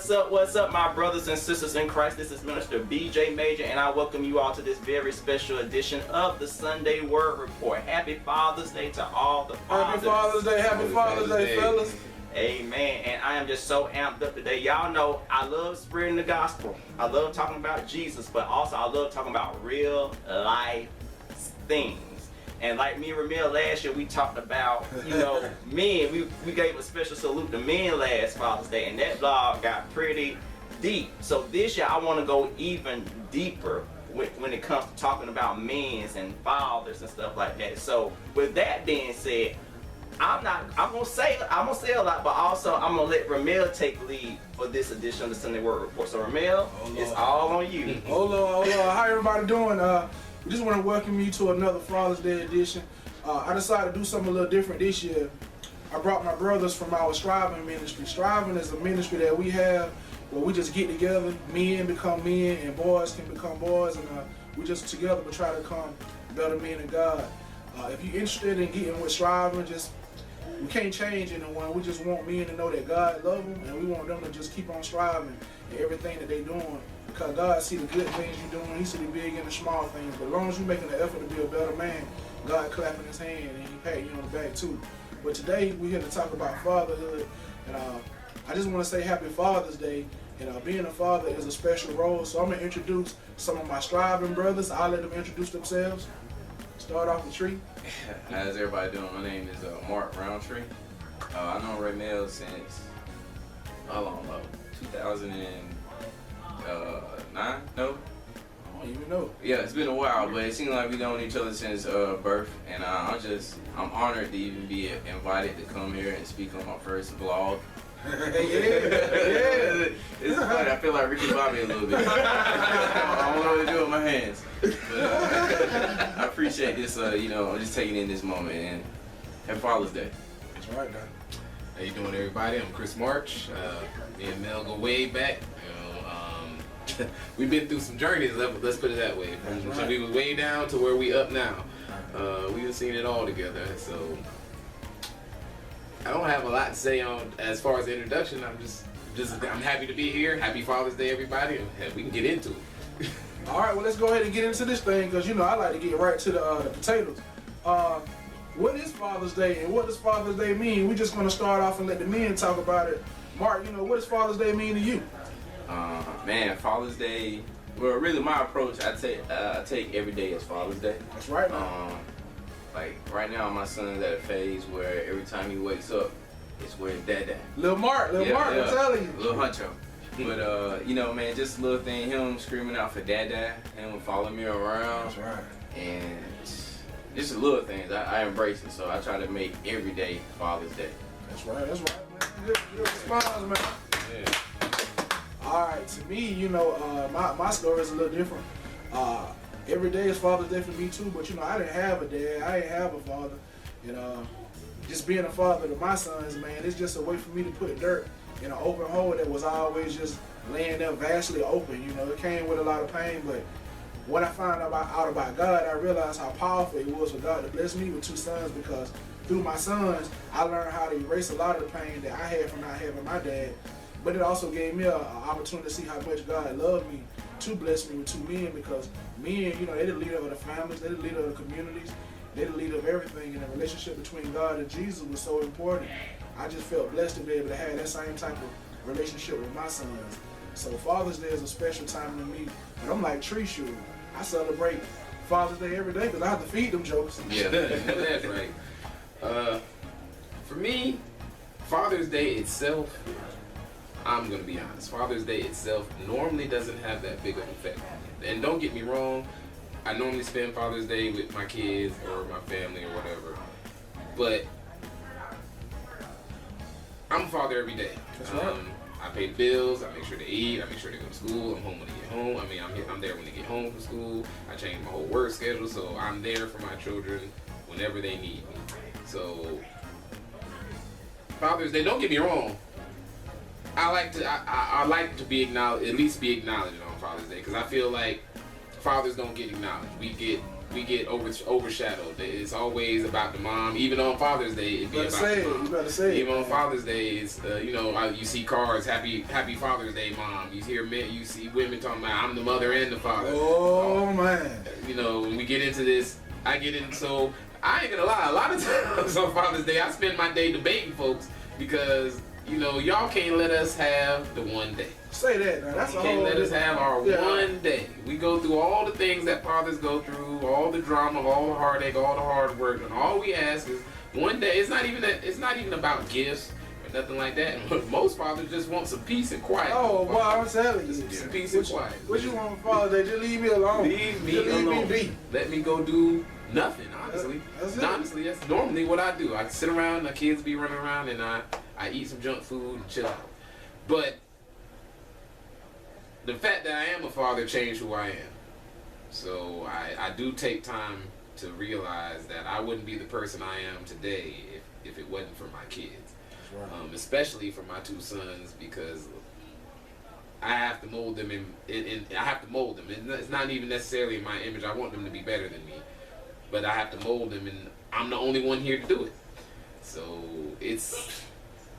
What's up, my brothers and sisters in Christ? This is Minister BeJM, and I welcome you all to this very special edition of the Sunday Word Report. Happy Father's Day to all the fathers. Happy Father's Day, happy Father's Day, fellas. Amen. And I am just so amped up today. Y'all know I love spreading the gospel. I love talking about Jesus, but also I love talking about real life things. And like me and Ramil last year, we talked about, men. We gave a special salute to men last Father's Day, and that vlog got pretty deep. So this year, I want to go even deeper when it comes to talking about men and fathers and stuff like that. So with that being said, I'm gonna say a lot, but also I'm gonna let Ramil take lead for this edition of the Sunday Word Report. So Ramil, it's all on you. Hold on. How everybody doing? We just want to welcome you to another Father's Day edition. I decided to do something a little different this year. I brought my brothers from our Striving ministry. Striving is a ministry that we have where we just get together, men become men and boys can become boys, and we just together we try to become better men in God. If you're interested in getting with Striving, we can't change anyone. We just want men to know that God loves them, and we want them to just keep on striving in everything that they're doing. Because God see the good things you're doing, He see the big and the small things. But as long as you're making the effort to be a better man, God clapping His hand and He patting you on the back too. But today we're here to talk about fatherhood, and I just want to say Happy Father's Day. And being a father is a special role, so I'm gonna introduce some of my Striving brothers. I'll let them introduce themselves. Start off with Tree. How's everybody doing? My name is Mark Roundtree. I know Ramil since how long? 2009? No? I don't even know. Yeah, it's been a while, but it seems like we've known each other since birth, and I'm honored to even be invited to come here and speak on my first vlog. Yeah. It's funny. I feel like Ricky Bobby a little bit. I don't know what to do with my hands. But, I appreciate this. I'm just taking in this moment, and Happy Father's Day. That's right, man. How you doing, everybody? I'm Chris March. Me and Mel go way back. We've been through some journeys. Let's put it that way. From we was way down to where we up now. We've seen it all together. So I don't have a lot to say on as far as the introduction. I'm happy to be here. Happy Father's Day, everybody, and we can get into it. All right, well, let's go ahead and get into this thing because I like to get right to the potatoes. What is Father's Day and what does Father's Day mean? We're just going to start off and let the men talk about it. Mark, what does Father's Day mean to you? Man, Father's Day. Well, really, my approach, I take every day as Father's Day. That's right, man. Like right now, my son's at a phase where every time he wakes up, it's where's Dad. Lil Mark, I'm telling you. Little Huncho. But man, just a little thing, him screaming out for Dad, him following me around. That's right. And just the little things, I embrace it. So I try to make every day Father's Day. That's right, man. Good response, man. Yeah. All right, to me, my story is a little different. Every day is Father's Day for me too, but I didn't have a dad, I didn't have a father, and just being a father to my sons, man, it's just a way for me to put dirt in an open hole that was always just laying there vastly open. It came with a lot of pain, but when I found out about God, I realized how powerful it was for God to bless me with two sons, because through my sons, I learned how to erase a lot of the pain that I had from not having my dad. But it also gave me an opportunity to see how much God loved me to bless me with two men, because men, they're the leader of the families, they're the leader of the communities, they're the leader of everything, and the relationship between God and Jesus was so important. I just felt blessed to be able to have that same type of relationship with my sons. So Father's Day is a special time to me, but I'm like Tree Shoe. I celebrate Father's Day every day because I have to feed them jokers. Yeah, that's right. For me, Father's Day itself, I'm going to be honest, Father's Day itself normally doesn't have that big of an effect. And don't get me wrong, I normally spend Father's Day with my kids or my family or whatever. But I'm a father every day. That's right. I pay the bills, I make sure they eat, I make sure they go to school, I'm home when they get home. I'm there when they get home from school. I change my whole work schedule, so I'm there for my children whenever they need me. So Father's Day, don't get me wrong, I like to be acknowledged, at least be acknowledged on Father's Day, because I feel like fathers don't get acknowledged. We we get overshadowed. It's always about the mom. Even on Father's Day, it be about the mom. You better say it. Even on Father's Day, it's you see cards, Happy Father's Day, Mom. You hear men, you see women talking about I'm the mother and the father. Oh man. When we get into this, I ain't gonna lie. A lot of times on Father's Day, I spend my day debating folks because y'all can't let us have the one day. Say that now. That's you can't let us have our one day. We go through all the things that fathers go through, all the drama, all the heartache, all the hard work, and all we ask is one day. It's not even about gifts or nothing like that. Most fathers just want some peace and quiet. Oh, boy, I'm telling you. Some peace and quiet. What you want for Father's Day? Just leave me alone. Leave me alone. Let me go do nothing, honestly. That's it. Honestly, that's normally what I do. I sit around, the kids be running around, and I eat some junk food and chill out. But the fact that I am a father changed who I am. So I do take time to realize that I wouldn't be the person I am today if it wasn't for my kids. Right. Especially for my two sons, because I have to mold them I have to mold them. It's not even necessarily in my image. I want them to be better than me, but I have to mold them, and I'm the only one here to do it. So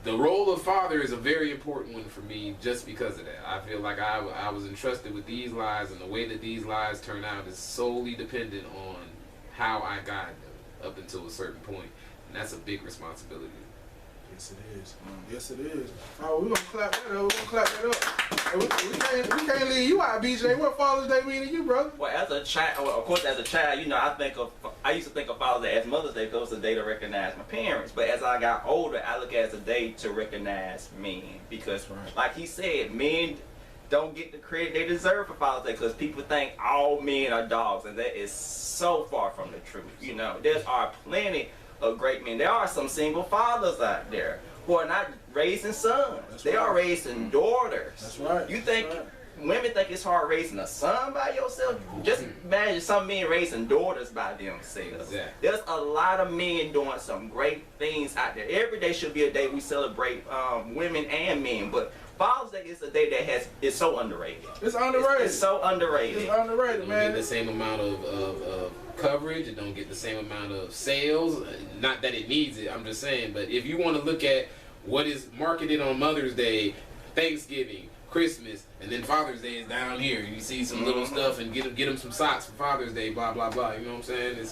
the role of father is a very important one for me just because of that. I feel like I was entrusted with these lives, and the way that these lives turn out is solely dependent on how I guide them up until a certain point, and that's a big responsibility. Yes, it is. Yes, it is. Oh, we're going to clap that up. We can't leave you out, BJ. What Father's Day mean to you, brother? Well, as a child, of course, as a child, I used to think of Father's Day as Mother's Day because it was a day to recognize my parents. But as I got older, I look at it as a day to recognize men. Because, like he said, men don't get the credit they deserve for Father's Day because people think all men are dogs. And that is so far from the truth. There are plenty of great men. There are some single fathers out there who are not raising sons. They are raising daughters. That's right. You think women think it's hard raising a son by yourself? Just imagine some men raising daughters by themselves. Yeah. There's a lot of men doing some great things out there. Every day should be a day we celebrate women and men, but Father's Day is a day that is so underrated. It's underrated. It's so underrated. It's underrated, It man. don't get the same amount of coverage. It don't get the same amount of sales. Not that it needs it. I'm just saying. But if you want to look at what is marketed on Mother's Day, Thanksgiving, Christmas, and then Father's Day is down here. You see some little stuff and get them some socks for Father's Day. Blah blah blah. You know what I'm saying?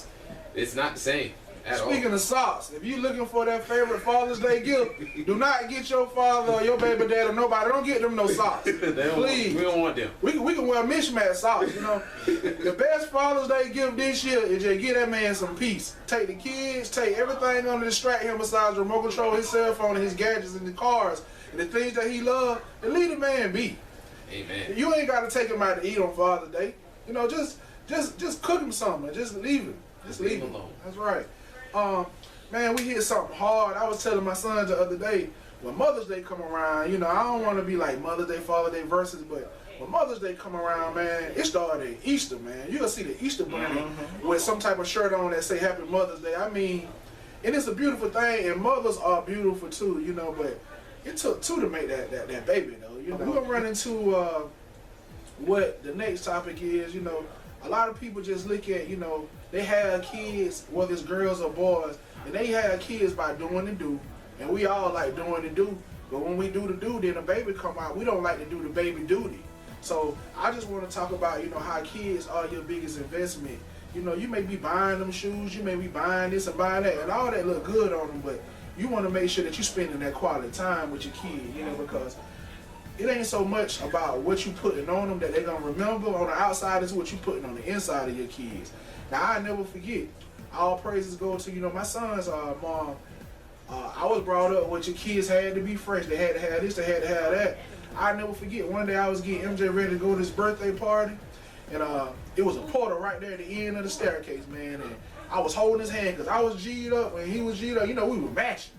It's not the same. Speaking of socks, if you're looking for that favorite Father's Day gift, do not get your father or your baby dad or nobody. Don't get them no socks. Please. We don't want them. We can wear mismatched socks, The best Father's Day gift this year is just get that man some peace. Take the kids, take everything on to distract him besides the remote control, his cell phone, and his gadgets and the cars, and the things that he loves, and leave the man be. Amen. You ain't got to take him out to eat on Father's Day. Just cook him something. Just leave him. Just leave him alone. That's right. Man, we hit something hard. I was telling my sons the other day, when Mother's Day come around, I don't want to be like Mother's Day, Father's Day versus, but when Mother's Day come around, man, it started Easter, man. You'll see the Easter bunny with some type of shirt on that say Happy Mother's Day. I mean, and it's a beautiful thing, and mothers are beautiful too, but it took two to make that baby, though. We're going to run into what the next topic is. A lot of people just look at, they have kids, whether it's girls or boys, and they have kids by doing the do, and we all like doing the do, but when we do the do, then the baby come out, we don't like to do the baby duty. So I just want to talk about, how kids are your biggest investment. You may be buying them shoes, you may be buying this and buying that, and all that look good on them, but you want to make sure that you're spending that quality time with your kid, because it ain't so much about what you putting on them that they're going to remember. On the outside is what you putting on the inside of your kids. Now, I never forget. All praises go to, my son's mom. I was brought up with your kids had to be fresh. They had to have this, they had to have that. I never forget. One day I was getting MJ ready to go to his birthday party. And it was a portal right there at the end of the staircase, man. And I was holding his hand because I was G'd up and he was G'd up. We were matching.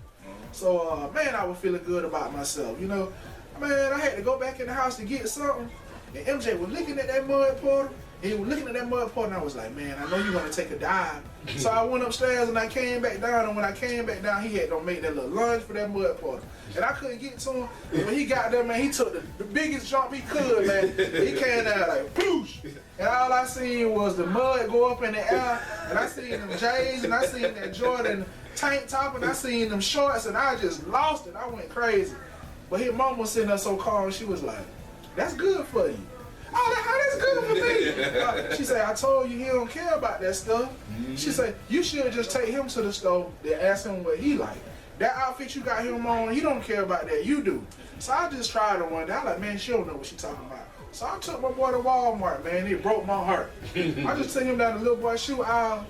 So, man, I was feeling good about myself, Man, I had to go back in the house to get something. And MJ was looking at that mud portal. And he was looking at that mud pot, and I was like, man, I know you're gonna take a dive. So I went upstairs and I came back down, and when I came back down, he had to make that little lunge for that mud pot. And I couldn't get to him. And when he got there, man, he took the biggest jump he could, man. He came down like, poosh. And all I seen was the mud go up in the air, and I seen them J's, and I seen that Jordan tank top, and I seen them shorts, and I just lost it. I went crazy. But his mom was sitting there so calm, she was like, that's good for you. I was like, how that's good for me? She said, I told you he don't care about that stuff. She said, you should just take him to the store and ask him what he like. That outfit you got him on, he don't care about that, you do. So I just tried it one day. I like, man, she don't know what she talking about. So I took my boy to Walmart, man. It broke my heart. I just took him down the little boy's shoe aisle.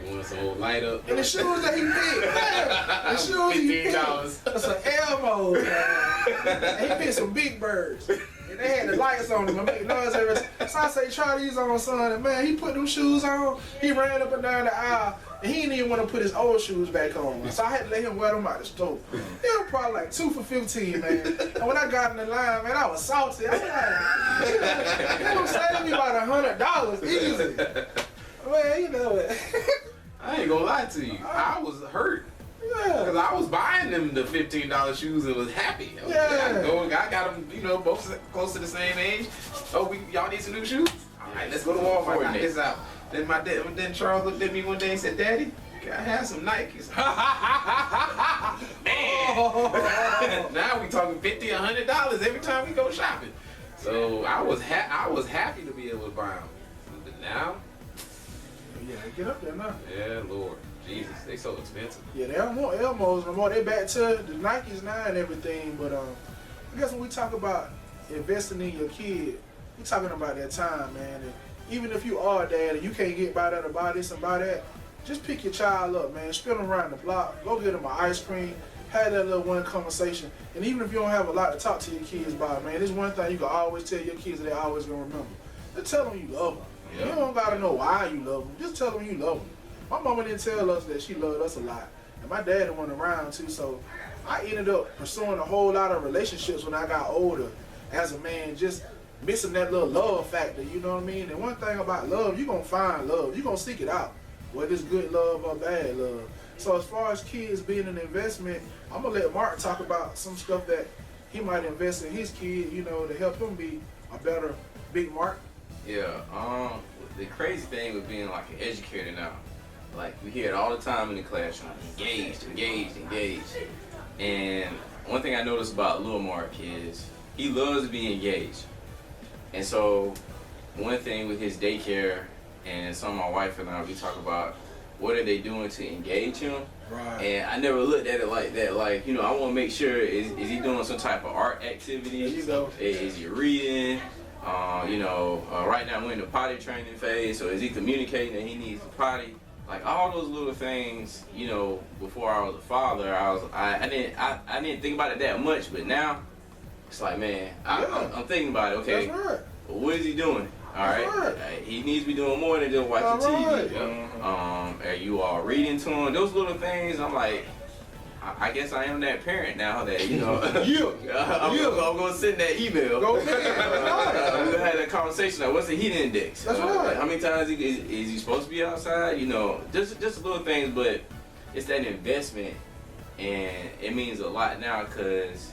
You want some old light up? And the shoes that he picked, man. The shoes he picked. $15. Some elbows, man. And he picked some big birds. And they had the lights on them and make noise every time. So I say, try these on, son. And man, he put them shoes on. He ran up and down the aisle. And he didn't even want to put his old shoes back on. So I had to let him wear them out the store. They were probably like 2 for $15, man. And when I got in the line, man, I was salty. I was like, you know, saved me about $100 easy. Man, you know it. I ain't gonna lie to you. I was hurt. Yeah. Cause I was buying them the $15 shoes and was happy. I got them, you know, both close to the same age. Oh, y'all need some new shoes? All right, let's go to Walmart. Knock this out. Then Charles looked at me one day and said, "Daddy, can I have some Nikes?" Man. Now we talking $50, $100 every time we go shopping. So I was happy to be able to buy them. But now, yeah, get up there now. yeah, Lord. Jesus, they so expensive. Yeah, they don't want Elmos no more. They back to the Nikes now and everything. But I guess when we talk about investing in your kid, we talking about that time, man. And even if you are a dad and you can't get by that or buy this and buy that, just pick your child up, man. Spin them around the block. Go get them an ice cream. Have that little one conversation. And even if you don't have a lot to talk to your kids about, man, there's one thing you can always tell your kids that they always gonna remember. Just tell them you love them. Yeah. You don't gotta know why you love them. Just tell them you love them. My mama didn't tell us that she loved us a lot. And my dad went around too, so I ended up pursuing a whole lot of relationships when I got older as a man, just missing that little love factor, you know what I mean? And one thing about love, you're gonna find love. You're gonna seek it out, whether it's good love or bad love. So as far as kids being an investment, I'm gonna let Mark talk about some stuff that he might invest in his kid, you know, to help him be a better big Mark. Yeah, the crazy thing with being like an educator now, like we hear it all the time in the classroom, engaged. And one thing I noticed about Lil Mark is he loves to be engaged. And so one thing with his daycare and some of my wife and I, we talk about what are they doing to engage him. Right. And I never looked at it like that. Like, you know, I want to make sure, is he doing some type of art activity? There you go. Is he reading? Right now we're in the potty training phase, so is he communicating that he needs to potty? Like all those little things, you know, before I was a father, I didn't think about it that much, but now it's like, man, I'm thinking about it. Okay, That's right. What is he doing? All right, he needs to be doing more than just watching TV. Are you all reading to him? Those little things, I'm like, I guess I am that parent now that, you know, I'm going to send that email. Go ahead. We had that conversation, like, what's the heat index? That's right. Like, how many times is he supposed to be outside? You know, just little things, but it's that investment, and it means a lot now because,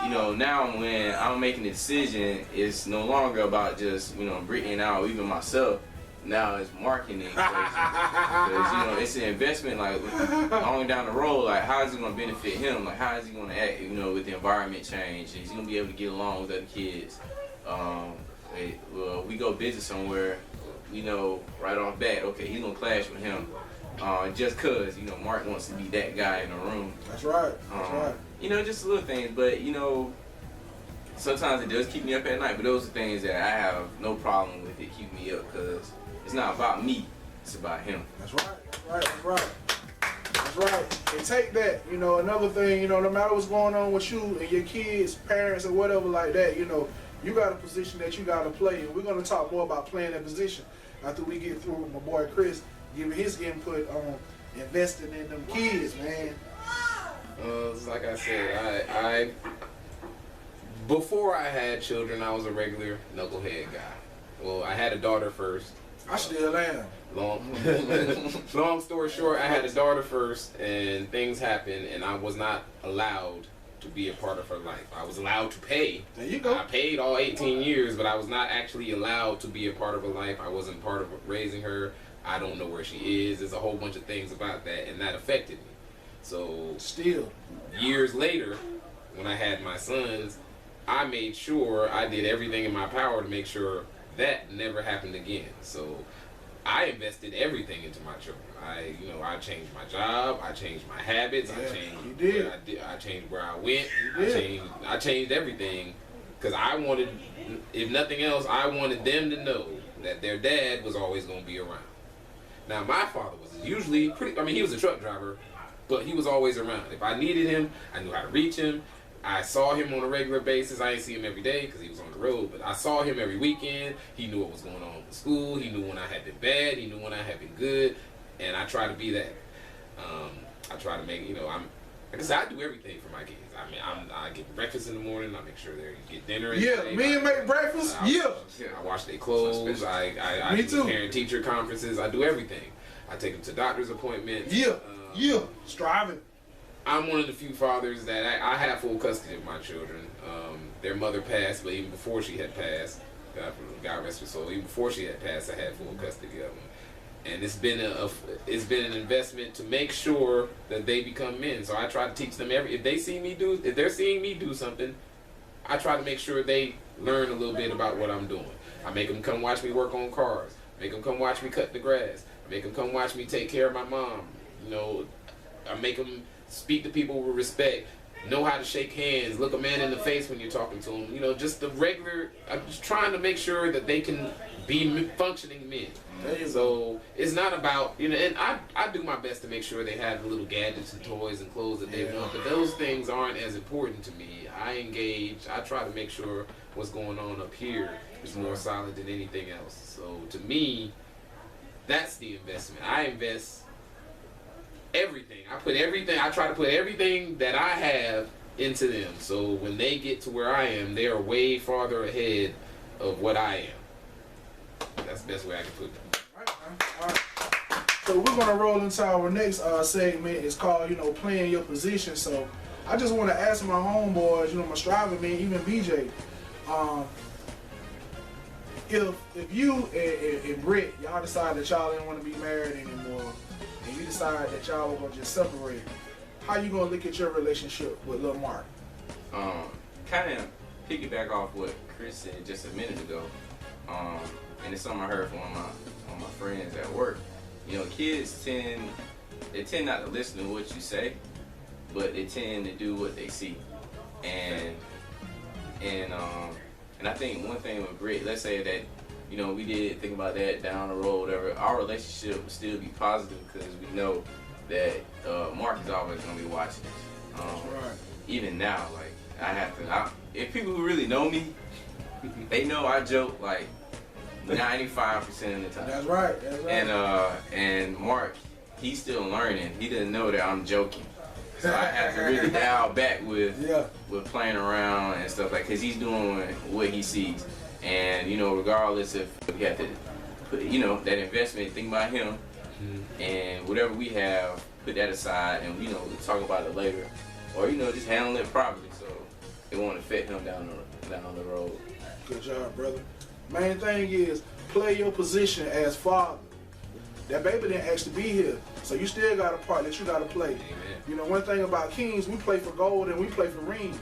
you know, now when I'm making a decision, it's no longer about just, you know, Brittany and I, or even myself. Now it's marketing, because you know it's an investment. Like going down the road, like how is it going to benefit him? Like how is he going to act? You know, with the environment change, is he going to be able to get along with other kids? We go visit somewhere, you know, right off bat. Okay, he's going to clash with him, just cause you know Mark wants to be that guy in the room. That's right. That's right. You know, just little things, but you know. Sometimes it does keep me up at night, but those are things that I have no problem with it keeping me up because it's not about me, it's about him. That's right. That's right. That's right. And take that, you know, another thing, you know, no matter what's going on with you and your kids, parents, or whatever like that, you know, you got a position that you got to play. And we're going to talk more about playing that position after we get through with my boy Chris, giving his input on investing in them kids, man. Like I said, before I had children, I was a regular knucklehead guy. Well, I had a daughter first. I still am. Long story short, I had a daughter first, and things happened, and I was not allowed to be a part of her life. I was allowed to pay. There you go. I paid all 18 years, but I was not actually allowed to be a part of her life. I wasn't part of raising her. I don't know where she is. There's a whole bunch of things about that, and that affected me. So Still. years later, when I had my sons, I made sure I did everything in my power to make sure that never happened again. So I invested everything into my children. I changed my job. I changed my habits. Yeah, I changed you did. where I did. I changed where I went. You did. I changed everything because I wanted, if nothing else, I wanted them to know that their dad was always going to be around. Now my father was usually pretty. I mean, he was a truck driver, but he was always around. If I needed him, I knew how to reach him. I saw him on a regular basis. I didn't see him every day because he was on the road, but I saw him every weekend. He knew what was going on with school. He knew when I had been bad. He knew when I had been good, and I try to be that. I try to make, like I said, I do everything for my kids. I mean, I get breakfast in the morning. I make sure they get dinner. Yeah, me and make breakfast. Yeah. I wash their clothes. I Me do too. parent-teacher conferences. I do everything. I take them to doctor's appointments. Yeah. Striving. I'm one of the few fathers that I have full custody of my children. Their mother passed, but even before she had passed, God rest her soul, even before she had passed, I had full custody of them. And it's been an investment to make sure that they become men. So I try to teach them if they're seeing me do something, I try to make sure they learn a little bit about what I'm doing. I make them come watch me work on cars. Make them come watch me cut the grass. I make them come watch me take care of my mom. I make them speak to people with respect, know how to shake hands, look a man in the face when you're talking to them. Just the regular. I'm just trying to make sure that they can be functioning men. So it's not about, and I do my best to make sure they have the little gadgets and toys and clothes that they want, but those things aren't as important to me. I engage. I try to make sure what's going on up here is more solid than anything else. So to me, that's the investment. I invest everything. I try to put everything that I have into them. So when they get to where I am, they are way farther ahead of what I am. That's the best way I can put it. All right. So we're gonna roll into our next segment. It's called, playing your position. So I just want to ask my homeboys, my striving men, even BJ, if you and Britt, y'all decide that y'all didn't want to be married anymore, and you decide that y'all were gonna just separate, how you gonna look at your relationship with Lil Mark? Kind of piggyback off what Chris said just a minute ago, and it's something I heard from one of my friends at work. Kids tend not to listen to what you say, but they tend to do what they see, and I think one thing with Britt, let's say that we did think about that down the road, whatever, our relationship would still be positive because we know that Mark is always going to be watching us. Right. Even now, if people who really know me, they know I joke 95% of the time. That's right. And Mark, he's still learning. He doesn't know that I'm joking. So I have to really dial back with playing around and stuff because he's doing what he sees. And regardless if we have to put that investment, think about him, and whatever we have, put that aside, and we'll talk about it later, or just handle it properly so it won't affect him down the road. Good job, brother. Main thing is play your position as father. That baby didn't ask to be here, so you still got a part that you got to play. Amen. One thing about Kings, we play for gold and we play for rings.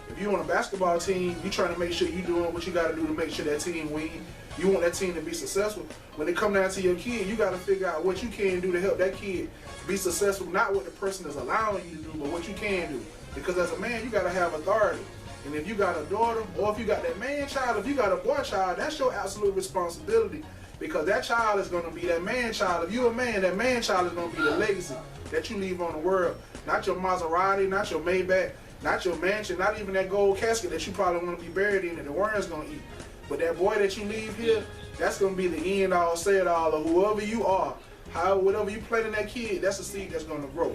If you're on a basketball team, you're trying to make sure you're doing what you got to do to make sure that team win. You want that team to be successful. When it come down to your kid, you got to figure out what you can do to help that kid be successful, not what the person is allowing you to do, but what you can do. Because as a man, you got to have authority. And if you got a daughter, or if you got that man child, if you got a boy child, that's your absolute responsibility. Because that child is going to be that man child. If you're a man, that man child is going to be the legacy that you leave on the world. Not your Maserati, not your Maybach, not your mansion, not even that gold casket that you probably want to be buried in that the worm's going to eat. But that boy that you leave here, that's going to be the end all, say it all, or whoever you are, whatever you plant in that kid, that's the seed that's going to grow.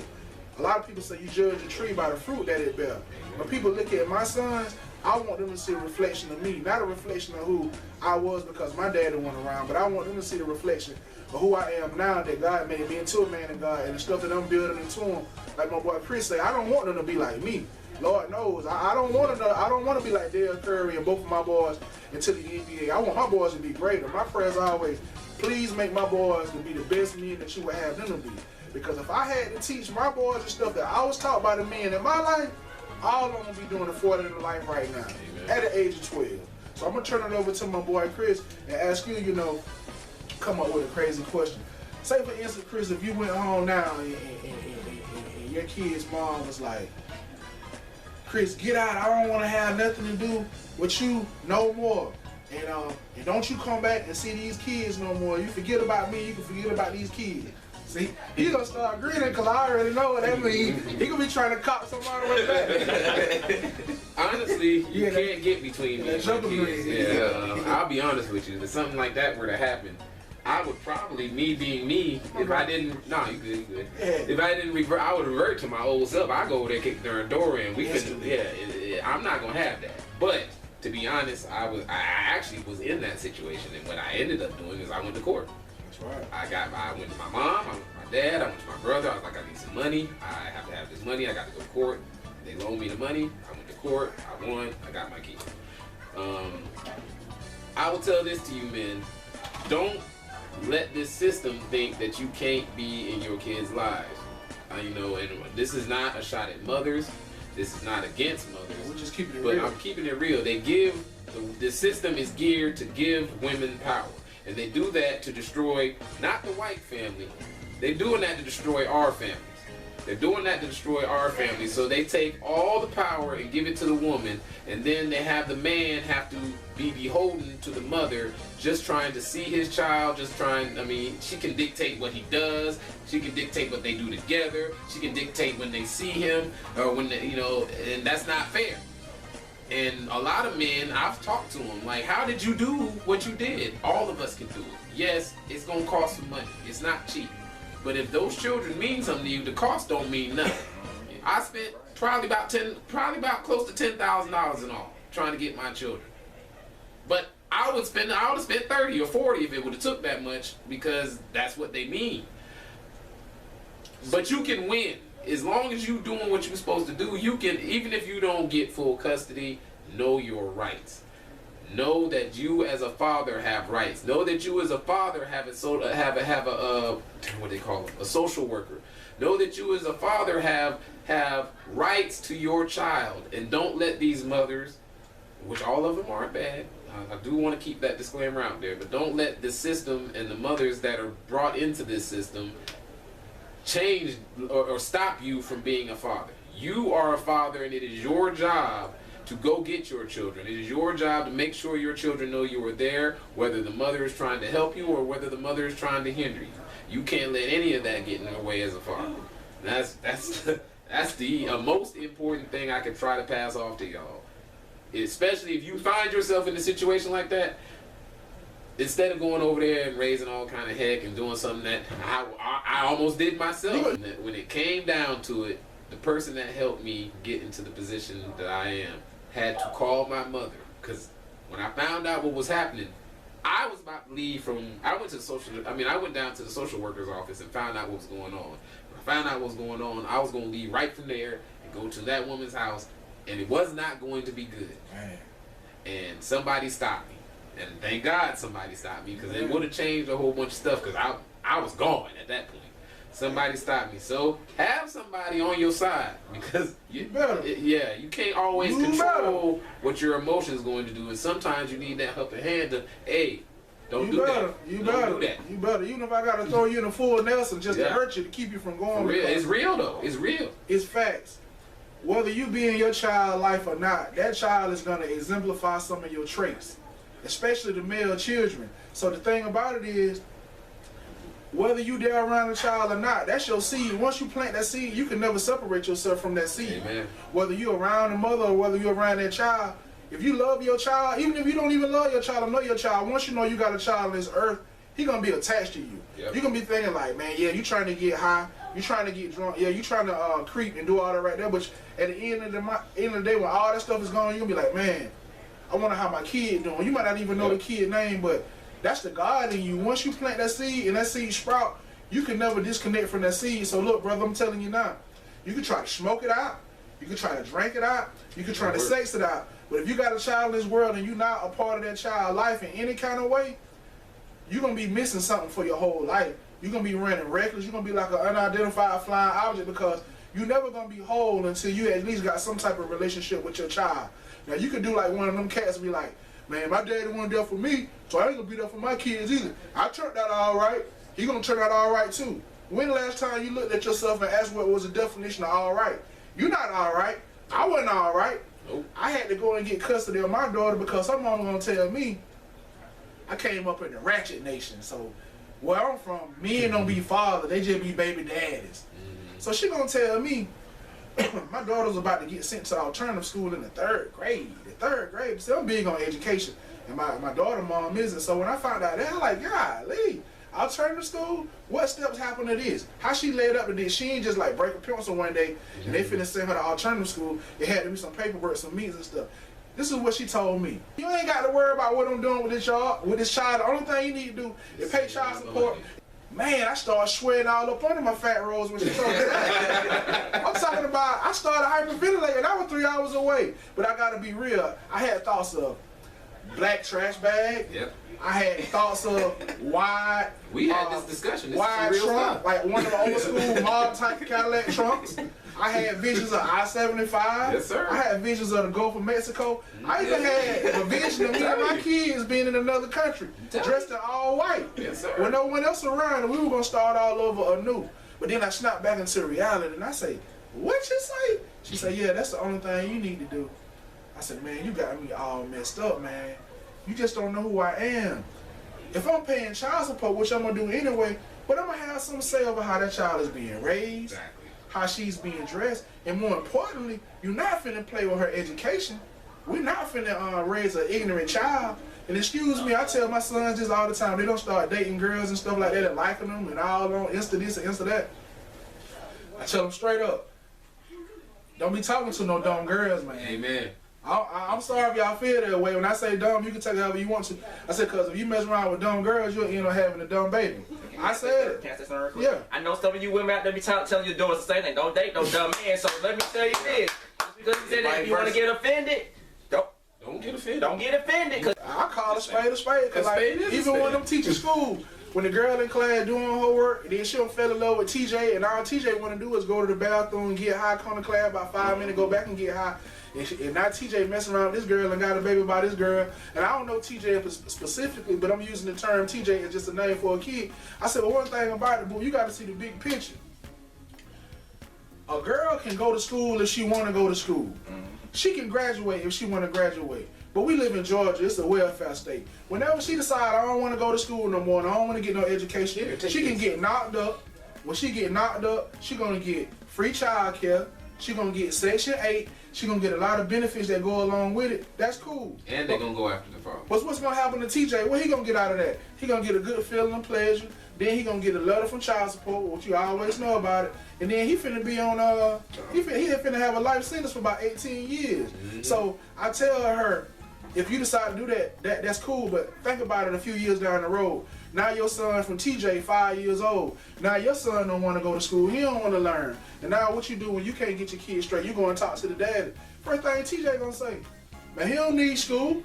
A lot of people say you judge a tree by the fruit that it bears. When people look at my sons, I want them to see a reflection of me, not a reflection of who I was because my daddy went around, but I want them to see the reflection of who I am now that God made me into a man of God and the stuff that I'm building into them. Like my boy Chris say, I don't want them to be like me. Lord knows, I don't want to be like Dale Curry and both of my boys into the NBA. I want my boys to be greater. My prayers always, please make my boys to be the best men that you would have them to be. Because if I had to teach my boys the stuff that I was taught by the men in my life, all I'm gonna be doing is 40 in life right now, at the age of 12. So I'm gonna turn it over to my boy Chris and ask you, you know, come up with a crazy question. Say for instance, Chris, if you went home now and your kid's mom was like, Chris, get out, I don't wanna have nothing to do with you no more. And don't you come back and see these kids no more. You forget about me, you can forget about these kids. See, he gonna start grinning because I already know what that means. He gonna be trying to cop somebody right back. Honestly, you can't get between me and my kids. Yeah. I'll be honest with you. If something like that were to happen, I would probably, me being me, if I didn't, no, you good. Yeah. If I didn't revert, I would revert to my old self. I go over there, kick their door in. I'm not gonna have that. But to be honest, I actually was in that situation, and what I ended up doing is I went to court. Right. I went to my mom, I went to my dad, I went to my brother. I was like, I need some money. I have to have this money. I got to go to court. They loaned me the money. I went to court. I won. I got my key. I will tell this to you, men. Don't let this system think that you can't be in your kids' lives. You know, and this is not a shot at mothers. This is not against mothers. We're just keeping it but real. I'm keeping it real. They give, the system is geared to give women power. And they do that to destroy, not the white family, they're doing that to destroy our families. They're doing that to destroy our families. So they take all the power and give it to the woman, and then they have the man have to be beholden to the mother, just trying to see his child, she can dictate what he does, she can dictate what they do together, she can dictate when they see him, or when they, and that's not fair. And a lot of men, I've talked to them, like, how did you do what you did? All of us can do it. Yes, it's gonna cost some money. It's not cheap. But if those children mean something to you, the cost don't mean nothing. I spent probably about close to $10,000 in all trying to get my children. But I would have spent 30 or 40 if it would have took that much, because that's what they mean. But you can win. As long as you're doing what you're supposed to do, you can, even if you don't get full custody, know your rights. Know that you as a father have rights. Know that you as a father have a what they call it, a social worker. Know that you as a father have rights to your child, and don't let these mothers, which all of them aren't bad. I do want to keep that disclaimer out there, but don't let the system and the mothers that are brought into this system change or stop you from being a father. You are a father, and it is your job to go get your children. It is your job to make sure your children know you are there, whether the mother is trying to help you or whether the mother is trying to hinder you. You can't let any of that get in the way as a father. That's the most important thing I can try to pass off to y'all. Especially if you find yourself in a situation like that, instead of going over there and raising all kind of heck and doing something that I almost did myself. When it came down to it, the person that helped me get into the position that I am had to call my mother, because when I found out what was happening, I was about to leave I went down to the social worker's office and found out what was going on. When I found out what was going on, I was going to leave right from there and go to that woman's house, and it was not going to be good. Man. And somebody stopped me. And thank God somebody stopped me, because it would have changed a whole bunch of stuff, because I was gone at that point. Somebody stopped me. So have somebody on your side, because you can't always control what your emotions going to do, and sometimes you need that helping hand to, hey, don't do that. You better. Even if I gotta throw you in a full Nelson just to hurt you, to keep you from going. For real. It's real though. It's real. It's facts. Whether you be in your child's life or not, that child is gonna exemplify some of your traits, especially the male children. So the thing about it is, whether you there around the child or not, that's your seed. Once you plant that seed, you can never separate yourself from that seed. Amen. Whether you're around the mother or whether you're around that child, if you love your child, even if you don't even love your child or know your child, once you know you got a child on this earth, he gonna be attached to you. Yep. You're gonna be thinking like, man, yeah, you trying to get high, You trying to get drunk. Yeah, you trying to creep and do all that right there. But at the end of the day, when all that stuff is gone, you'll be like, man, I wonder how my kid doing. You might not even know the kid name, but that's the God in you. Once you plant that seed and that seed sprout, you can never disconnect from that seed. So look, brother, I'm telling you now, you can try to smoke it out, you can try to drink it out, you can try to sex it out. But if you got a child in this world and you're not a part of that child's life in any kind of way, you're going to be missing something for your whole life. You're going to be running reckless. You're going to be like an unidentified flying object because you're never going to be whole until you at least got some type of relationship with your child. Now, you could do like one of them cats and be like, man, my daddy wasn't there for me, so I ain't going to be there for my kids either. I turned out all right. He going to turn out all right too. When the last time you looked at yourself and asked what was the definition of all right? You're not all right. I wasn't all right. Nope. I had to go and get custody of my daughter because her mom going to tell me I came up in the ratchet nation. So where I'm from, men don't be fathers, they just be baby daddies. So she going to tell me my daughter's about to get sent to alternative school in the third grade. So I'm big on education. And my daughter mom isn't. So when I found out that, I'm like, golly, alternative school? What steps happen to this? How she led up to this? She ain't just like break a pencil one day and they finna send her to alternative school. It had to be some paperwork, some meetings and stuff. This is what she told me. You ain't got to worry about what I'm doing with this child. The only thing you need to do is pay child support. Man, I started sweating all up under my fat rolls when she told me that. I'm talking about, I started hyperventilating. I was 3 hours away. But I got to be real. I had thoughts of black trash bag. Yep. I had thoughts of wide. We had this discussion. This wide is real trunk, stuff. like one of the old school mob type Cadillac trunks. I had visions of I-75. Yes, sir. I had visions of the Gulf of Mexico. I even had a vision of me and my kids being in another country, dressed in all white. Yes, sir. With no one else around, and we were gonna start all over anew. But then I snapped back into reality, and I say, "What you say?" She said, "Yeah, that's the only thing you need to do." I said, "Man, you got me all messed up, man. You just don't know who I am. If I'm paying child support, which I'm gonna do anyway, but I'm gonna have some say over how that child is being raised." Exactly. How she's being dressed, and more importantly, you're not finna play with her education. We're not finna raise an ignorant child. And excuse me, I tell my sons this all the time. They don't start dating girls and stuff like that and liking them and all on Insta this and Insta that. I tell them straight up, don't be talking to no dumb girls, man. Amen. I'm sorry if y'all feel that way. When I say dumb, you can take it however you want to. I said, because if you mess around with dumb girls, you'll end up having a dumb baby. I said it. Can I say something real quick? Yeah. I know some of you women out there be telling you doing the same thing. Don't date no dumb man. So let me tell you this. Just because you said that, if you want to get offended, Don't get offended. don't get offended. Cause I call a spade a spade. Cause like, spade is a even spade. when I'm teaching school, when the girl in class doing her work, then she don't fell in love with TJ, and all TJ want to do is go to the bathroom and get high, come to class about 5 minutes, go back and get high. And now TJ messing around with this girl and got a baby by this girl. And I don't know TJ specifically, but I'm using the term TJ as just a name for a kid. I said, well, one thing about it, boo, you got to see the big picture. A girl can go to school if she want to go to school. She can graduate if she want to graduate. But we live in Georgia. It's a welfare state. Whenever she decide I don't want to go to school no more and I don't want to get no education, she can get knocked up. When she get knocked up, she going to get free child care. She going to get Section 8. She going to get a lot of benefits that go along with it. That's cool. And they're going to go after the father. What's going to happen to TJ? What he going to get out of that? He going to get a good feeling of pleasure. Then he going to get a letter from child support, which you always know about it. And then he finna be on, he finna have a life sentence for about 18 years. So I tell her, if you decide to do that, that's cool, but think about it a few years down the road. Now your son from TJ, 5 years old. Now your son don't want to go to school. He don't want to learn. And now what you do when you can't get your kid straight, you go and talk to the daddy. First thing TJ gonna say, man, he don't need school.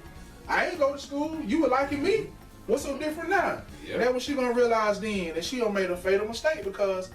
I ain't go to school. You were liking me. What's so different now? Yep. And that's what she gonna realize then, that she done made a fatal mistake because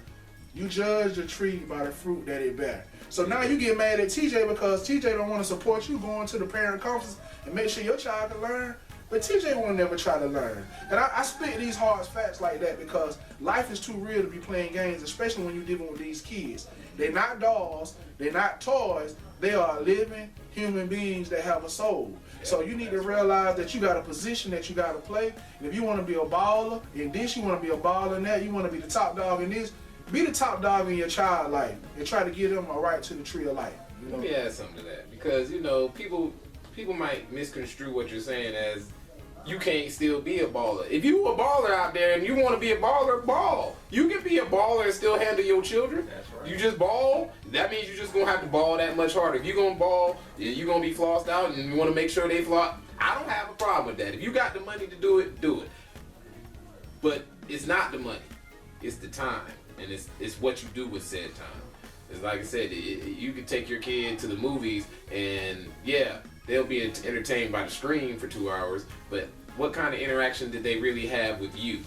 you judge the tree by the fruit that it bear. So now you get mad at TJ because TJ don't want to support you going to the parent conference and make sure your child can learn. But TJ won't never try to learn. And I spit these hard facts like that because life is too real to be playing games, especially when you're dealing with these kids. They're not dolls, they're not toys, they are living human beings that have a soul. So you need to realize that you got a position that you got to play. And if you want to be a baller in this, you want to be a baller in that, you want to be the top dog in this, be the top dog in your child life and try to give them a right to the tree of life. You know? Let me add something to that because, you know, people might misconstrue what you're saying as you can't still be a baller. If you a baller out there and you want to be a baller, ball. You can be a baller and still handle your children. That's right. You just ball, that means you just gonna have to ball that much harder. If you're gonna ball, you're gonna be flossed out and you wanna make sure they floss. I don't have a problem with that. If you got the money to do it, do it. But it's not the money, it's the time. And it's what you do with said time. It's like I said, you could take your kid to the movies and yeah, they'll be entertained by the screen for 2 hours, but what kind of interaction did they really have with you?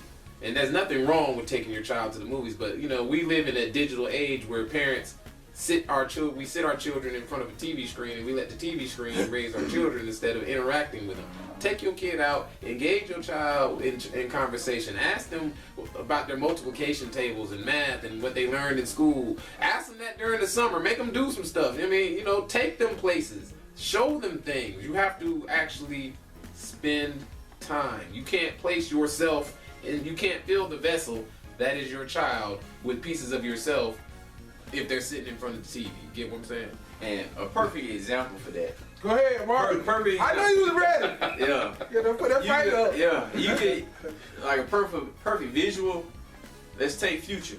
And there's nothing wrong with taking your child to the movies, but you know, we live in a digital age where parents sit our children in front of a TV screen and we let the TV screen raise our children instead of interacting with them. Take your kid out, engage your child in conversation. Ask them about their multiplication tables and math and what they learned in school. Ask them that during the summer. Make them do some stuff. I mean, you know, take them places. Show them things. You have to actually spend time. You can't place yourself and you can't fill the vessel that is your child with pieces of yourself if they're sitting in front of the TV. Get what I'm saying? And a perfect example for that. Go ahead, Mark. Perfect. I know you was ready. Yeah. Put that fight up. Yeah. You could like a perfect visual. Let's take Future.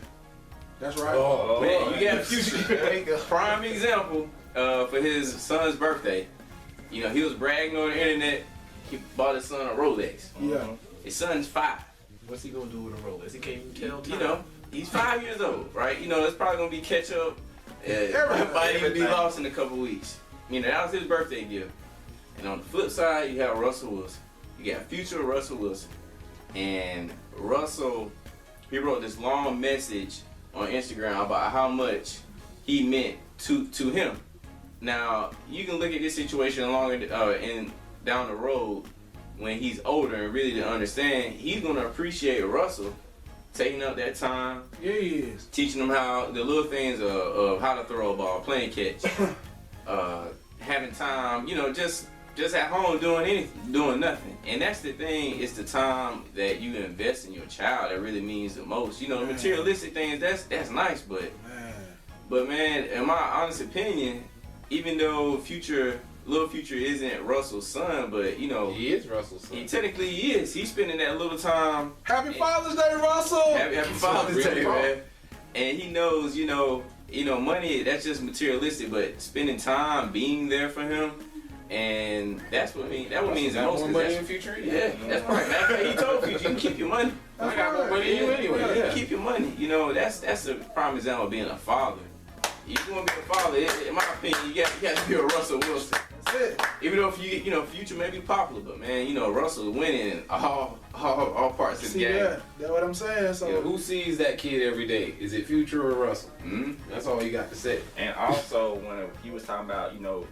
That's right. Oh, man, you got Future. Prime example for his son's birthday. You know, he was bragging on the internet. He bought his son a Rolex. Yeah. His son's 5. What's he gonna do with a Rolex? He can't even tell time. You know, he's 5 years old, right? You know, that's probably gonna be catch up. Everybody will be lost in a couple weeks. You know, that was his birthday gift. And on the flip side, you have Russell Wilson. You got future Russell Wilson. And Russell, he wrote this long message on Instagram about how much he meant to him. Now, you can look at this situation longer and down the road when he's older and really to understand, he's going to appreciate Russell taking up that time. Yeah, he is. Teaching him how the little things of how to throw a ball, playing catch, having time, you know, just at home doing nothing. And that's the thing, it's the time that you invest in your child that really means the most. You know, the materialistic things, that's nice, but man, in my honest opinion, even though Little Future isn't Russell's son, but you know, he is Russell's son. He technically is. He's spending that little time. Happy Father's Day, Russell. Happy Father's Day, man. And he knows, you know, money, that's just materialistic, but spending time, being there for him, and that's what means the most. More money in Future? Yeah, that's right. Matter of fact, he told Future, you can keep your money. I got more money than you anyway. Yeah. Keep your money. You know, that's a prime example of being a father. If you want to be a father, in my opinion, you got to be a Russell Wilson. That's it. Even though Future may be popular, but man, you know, Russell winning in all parts of the game. Yeah, that's what I'm saying. So Yeah, who sees that kid every day? Is it Future or Russell? Mm-hmm. That's all you got to say. And also, when he was talking about, you know,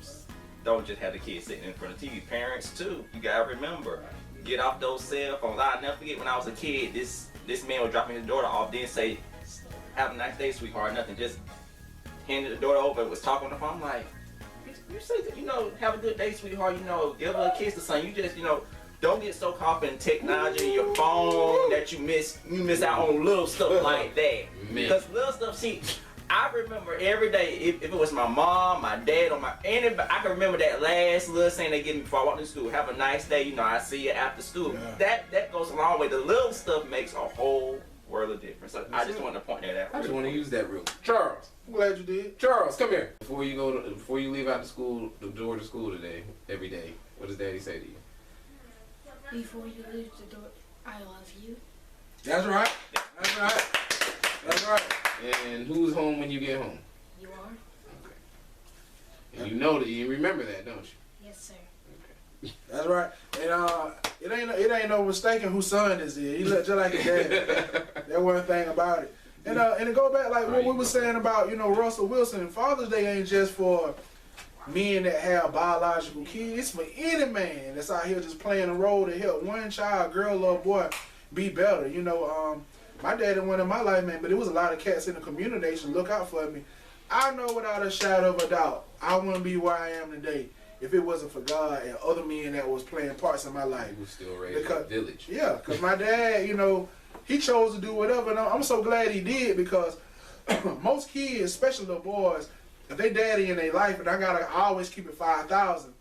don't just have the kids sitting in front of TV. Parents too, you gotta remember, get off those cell phones. I'll never forget when I was a kid. This man was dropping his daughter off, didn't say, "Have a nice day, sweetheart," nothing. Just handed the daughter over, was talking on the phone. I'm like, you say, you know, have a good day, sweetheart. You know, give her a kiss or something. You just, you know, don't get so caught up in technology and your phone that you miss out on little stuff like that. Because little stuff, see, I remember every day, if it was my mom, my dad, or anybody, I can remember that last little thing they give me before I walked to school. Have a nice day, you know, I see you after school. Yeah. That goes a long way. The little stuff makes a whole world of difference. So I just wanted to point that out. I just want to use that rule. Charles, I'm glad you did. Charles, come here. Before you leave out the door to school today, every day, what does Daddy say to you? Before you leave the door, I love you. That's right. That's right. That's right. And who's home when you get home? You are? Okay. And you know that you remember that, don't you? Yes, sir. Okay. That's right. And it ain't no mistaking whose son this is. He look just like his dad. That one thing about it. And to go back like what we were saying about, you know, Russell Wilson, Father's Day ain't just for men that have biological kids. It's for any man that's out here just playing a role to help one child, girl or boy, be better. You know, my dad didn't win in my life, man, but there was a lot of cats in the community that should look out for me. I know without a shadow of a doubt, I wouldn't be where I am today if it wasn't for God and other men that was playing parts in my life. You were still raised in a village. Yeah, because my dad, you know, he chose to do whatever, and I'm so glad he did, because most kids, especially little boys, if they daddy in their life, and I always keep it 5,000,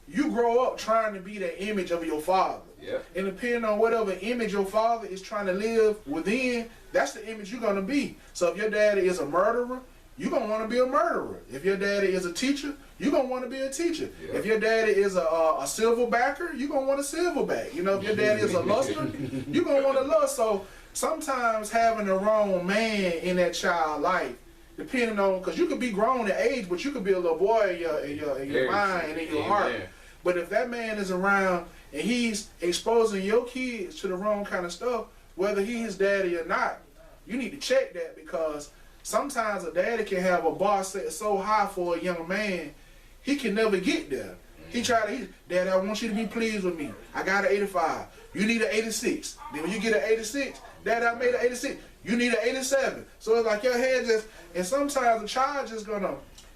you grow up trying to be the image of your father. Yeah. And depending on whatever image your father is trying to live within, that's the image you're gonna be. So if your daddy is a murderer, you're gonna want to be a murderer. If your daddy is a teacher, you're gonna want to be a teacher. Yeah. If your daddy is a silverbacker, you're gonna want a silverback. You know, if your daddy is a luster, you're gonna want to lust. So sometimes having the wrong man in that child life, depending on, because you could be grown in age, but you could be a little boy in your mind and in your heart. But if that man is around and he's exposing your kids to the wrong kind of stuff, whether he his daddy or not, you need to check that, because sometimes a daddy can have a bar set so high for a young man, he can never get there. Daddy, I want you to be pleased with me. I got an 85. You need an 86. Then when you get an 86, Daddy, I made an 86. You need an 87. So it's like your head just, and sometimes the child just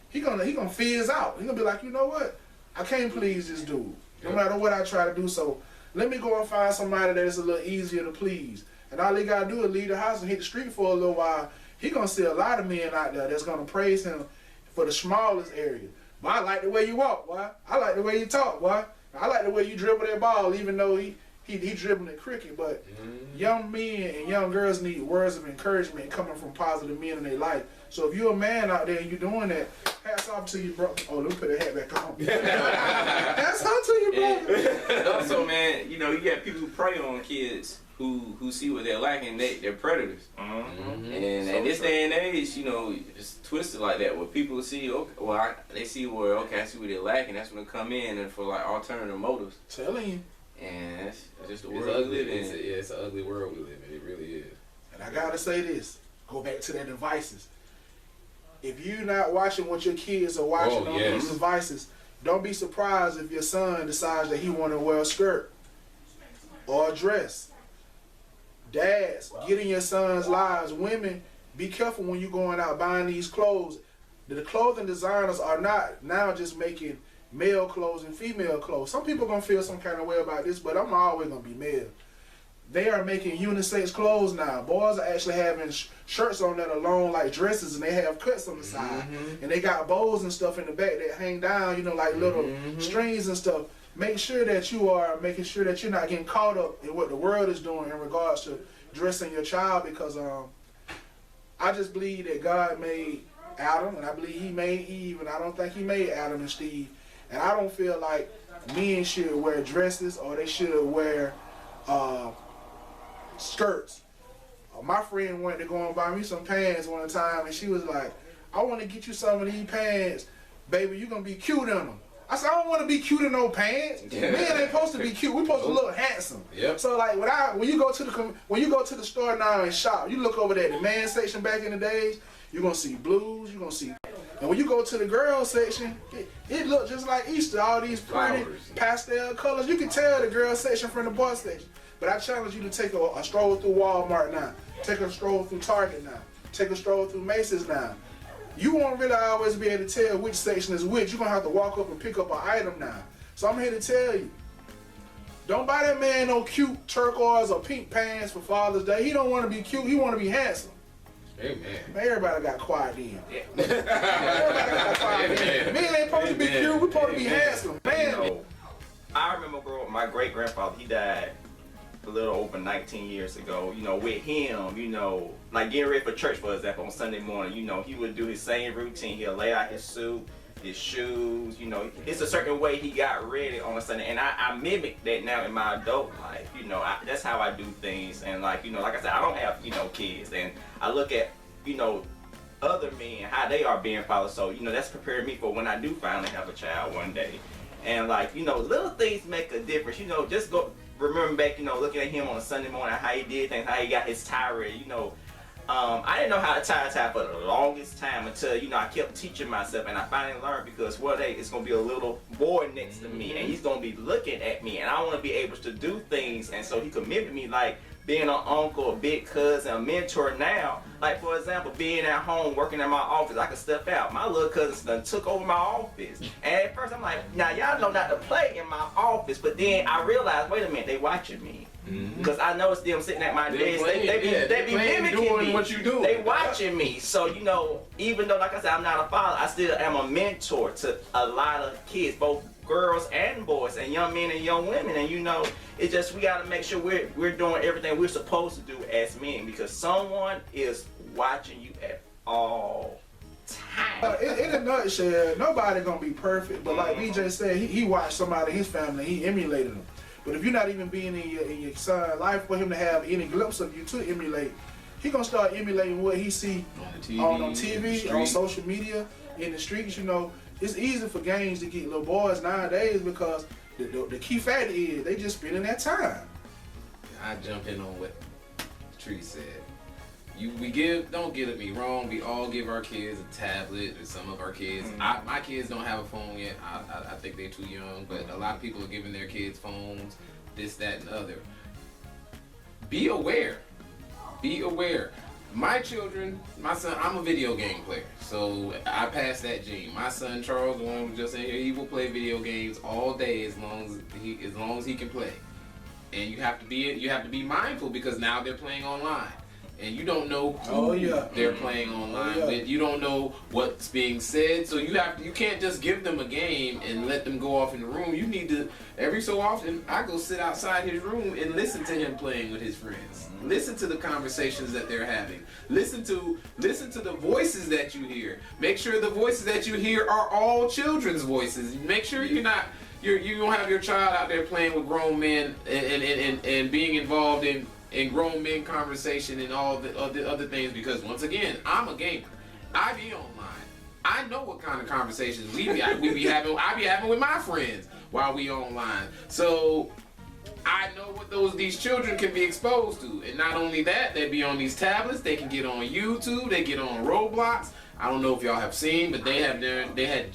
he gonna fizz out. He gonna be like, you know what? I can't please this dude, no matter what I try to do. So let me go and find somebody that is a little easier to please. And all he gotta do is leave the house and hit the street for a little while. He gonna see a lot of men out there that's gonna praise him for the smallest area. But I like the way you walk, boy. I like the way you talk, boy. I like the way you dribble that ball, even though he dribbling it cricket. But young men and young girls need words of encouragement coming from positive men in their life. So if you're a man out there and you're doing that, hats off to you, bro. Oh, let me put that hat back on. Hats off to you, bro. And also, man, you know, you got people who prey on kids who see what they're lacking. They're predators. Mm-hmm. And So in this true. day and age, you know, it's twisted like that, where people see, okay, they see where, okay, I see what they're lacking. That's when they come in and for like alternative motives. Telling you. And that's just the It's world we ugly. live in. It's an ugly world we live in. It really is. And I gotta say this. Go back to their devices. If you're not watching what your kids are watching on these devices, don't be surprised if your son decides that he want to wear a skirt or a dress. Dads, get in your son's lives. Women, be careful when you're going out buying these clothes. The clothing designers are not now just making male clothes and female clothes. Some people are going to feel some kind of way about this, but I'm always going to be male. They are making unisex clothes now. Boys are actually having shirts on that are long like dresses, and they have cuts on the side. And they got bows and stuff in the back that hang down, you know, like little strings and stuff. Make sure that you are making sure that you're not getting caught up in what the world is doing in regards to dressing your child, because I just believe that God made Adam, and I believe he made Eve, and I don't think he made Adam and Steve. And I don't feel like men should wear dresses or they should wear skirts. My friend wanted to go and buy me some pants one time, and she was like, I want to get you some of these pants, baby, you're going to be cute in them. I said, I don't want to be cute in no pants. Men ain't supposed to be cute. We're supposed to look handsome. Yep. So like when you go to the store now and shop, you look over there, the man section back in the days, you're gonna see blues, you're gonna see, and when you go to the girl section, it look just like Easter. All these pretty pastel colors. You can tell the girl section from the boy section. But I challenge you to take a stroll through Walmart now. Take a stroll through Target now. Take a stroll through Macy's now. You won't really always be able to tell which section is which. You're going to have to walk up and pick up an item now. So I'm here to tell you, don't buy that man no cute turquoise or pink pants for Father's Day. He don't want to be cute. He want to be handsome. Amen. Man, everybody got quiet then. Yeah. Everybody got quiet then. Men ain't supposed to be cute. We're supposed to be handsome. Man. I remember, bro, my great-grandfather, he died a little over 19 years ago. You know, with him, you know, like getting ready for church, for example, on Sunday morning, you know, he would do his same routine. He'll lay out his suit, his shoes, you know, it's a certain way he got ready on a Sunday. And I mimic that now in my adult life, you know, that's how I do things. And like, you know, like I said, I don't have, you know, kids. And I look at, you know, other men, how they are being fathers. So, you know, that's preparing me for when I do finally have a child one day. And like, you know, little things make a difference. You know, just go remember back, you know, looking at him on a Sunday morning, how he did things, how he got his tie ready. You know, I didn't know how to tie a tie for the longest time until, you know, I kept teaching myself, and I finally learned, because one day it's gonna be a little boy next to me, and he's gonna be looking at me, and I want to be able to do things. And so he committed me, like being an uncle, a big cousin, a mentor now. Like, for example, being at home, working in my office, I could step out. My little cousin done took over my office. And at first I'm like, now y'all know not to play in my office. But then I realized, wait a minute, they watching me. Because I noticed them sitting at my desk. They be mimicking doing me. what you do. They watching me. So, you know, even though, like I said, I'm not a father, I still am a mentor to a lot of kids, both girls and boys, and young men and young women. And you know, it's just we got to make sure we're doing everything we're supposed to do as men, because someone is watching you at all times. In a nutshell, nobody gonna be perfect, but like BJ said, he watched somebody in his family, he emulated them. But if you're not even being in your son's life for him to have any glimpse of you to emulate, he gonna start emulating what he see on TV, on social media, in the streets. You know, it's easy for gangs to get little boys nowadays because the key factor is they just spending that time. I jump in on what Tree said. Don't get me wrong, we all give our kids a tablet, or some of our kids. My kids don't have a phone yet. I think they're too young, but a lot of people are giving their kids phones, this, that, and other. Be aware. Be aware. My children, my son, I'm a video game player, so I pass that gene. My son Charles, the one who was just in here, he will play video games all day as long as he can play. And you have to be mindful, because now they're playing online. And you don't know who they're playing online with. You don't know what's being said. So you can't just give them a game and let them go off in the room. You need to, every so often, I go sit outside his room and listen to him playing with his friends. Listen to the conversations that they're having. Listen to the voices that you hear. Make sure the voices that you hear are all children's voices. Make sure you don't have your child out there playing with grown men and being involved in grown men conversation and all the other things, because once again, I'm a gamer. I be online. I know what kind of conversations we be having. I be having with my friends while we online. So I know what these children can be exposed to. And not only that, they be on these tablets. They can get on YouTube. They get on Roblox. I don't know if y'all have seen, but it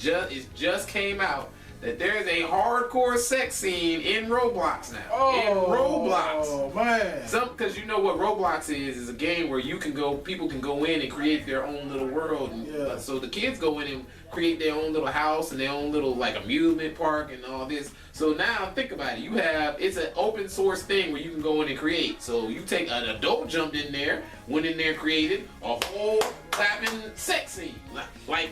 just came out that there's a hardcore sex scene in Roblox now. In Roblox. Oh man. Because you know what Roblox is a game where people can go in and create their own little world. And, so the kids go in and create their own little house and their own little like amusement park and all this. So now think about it. It's an open source thing where you can go in and create. So you take an adult jumped in there, went in there, created a whole clapping sex scene like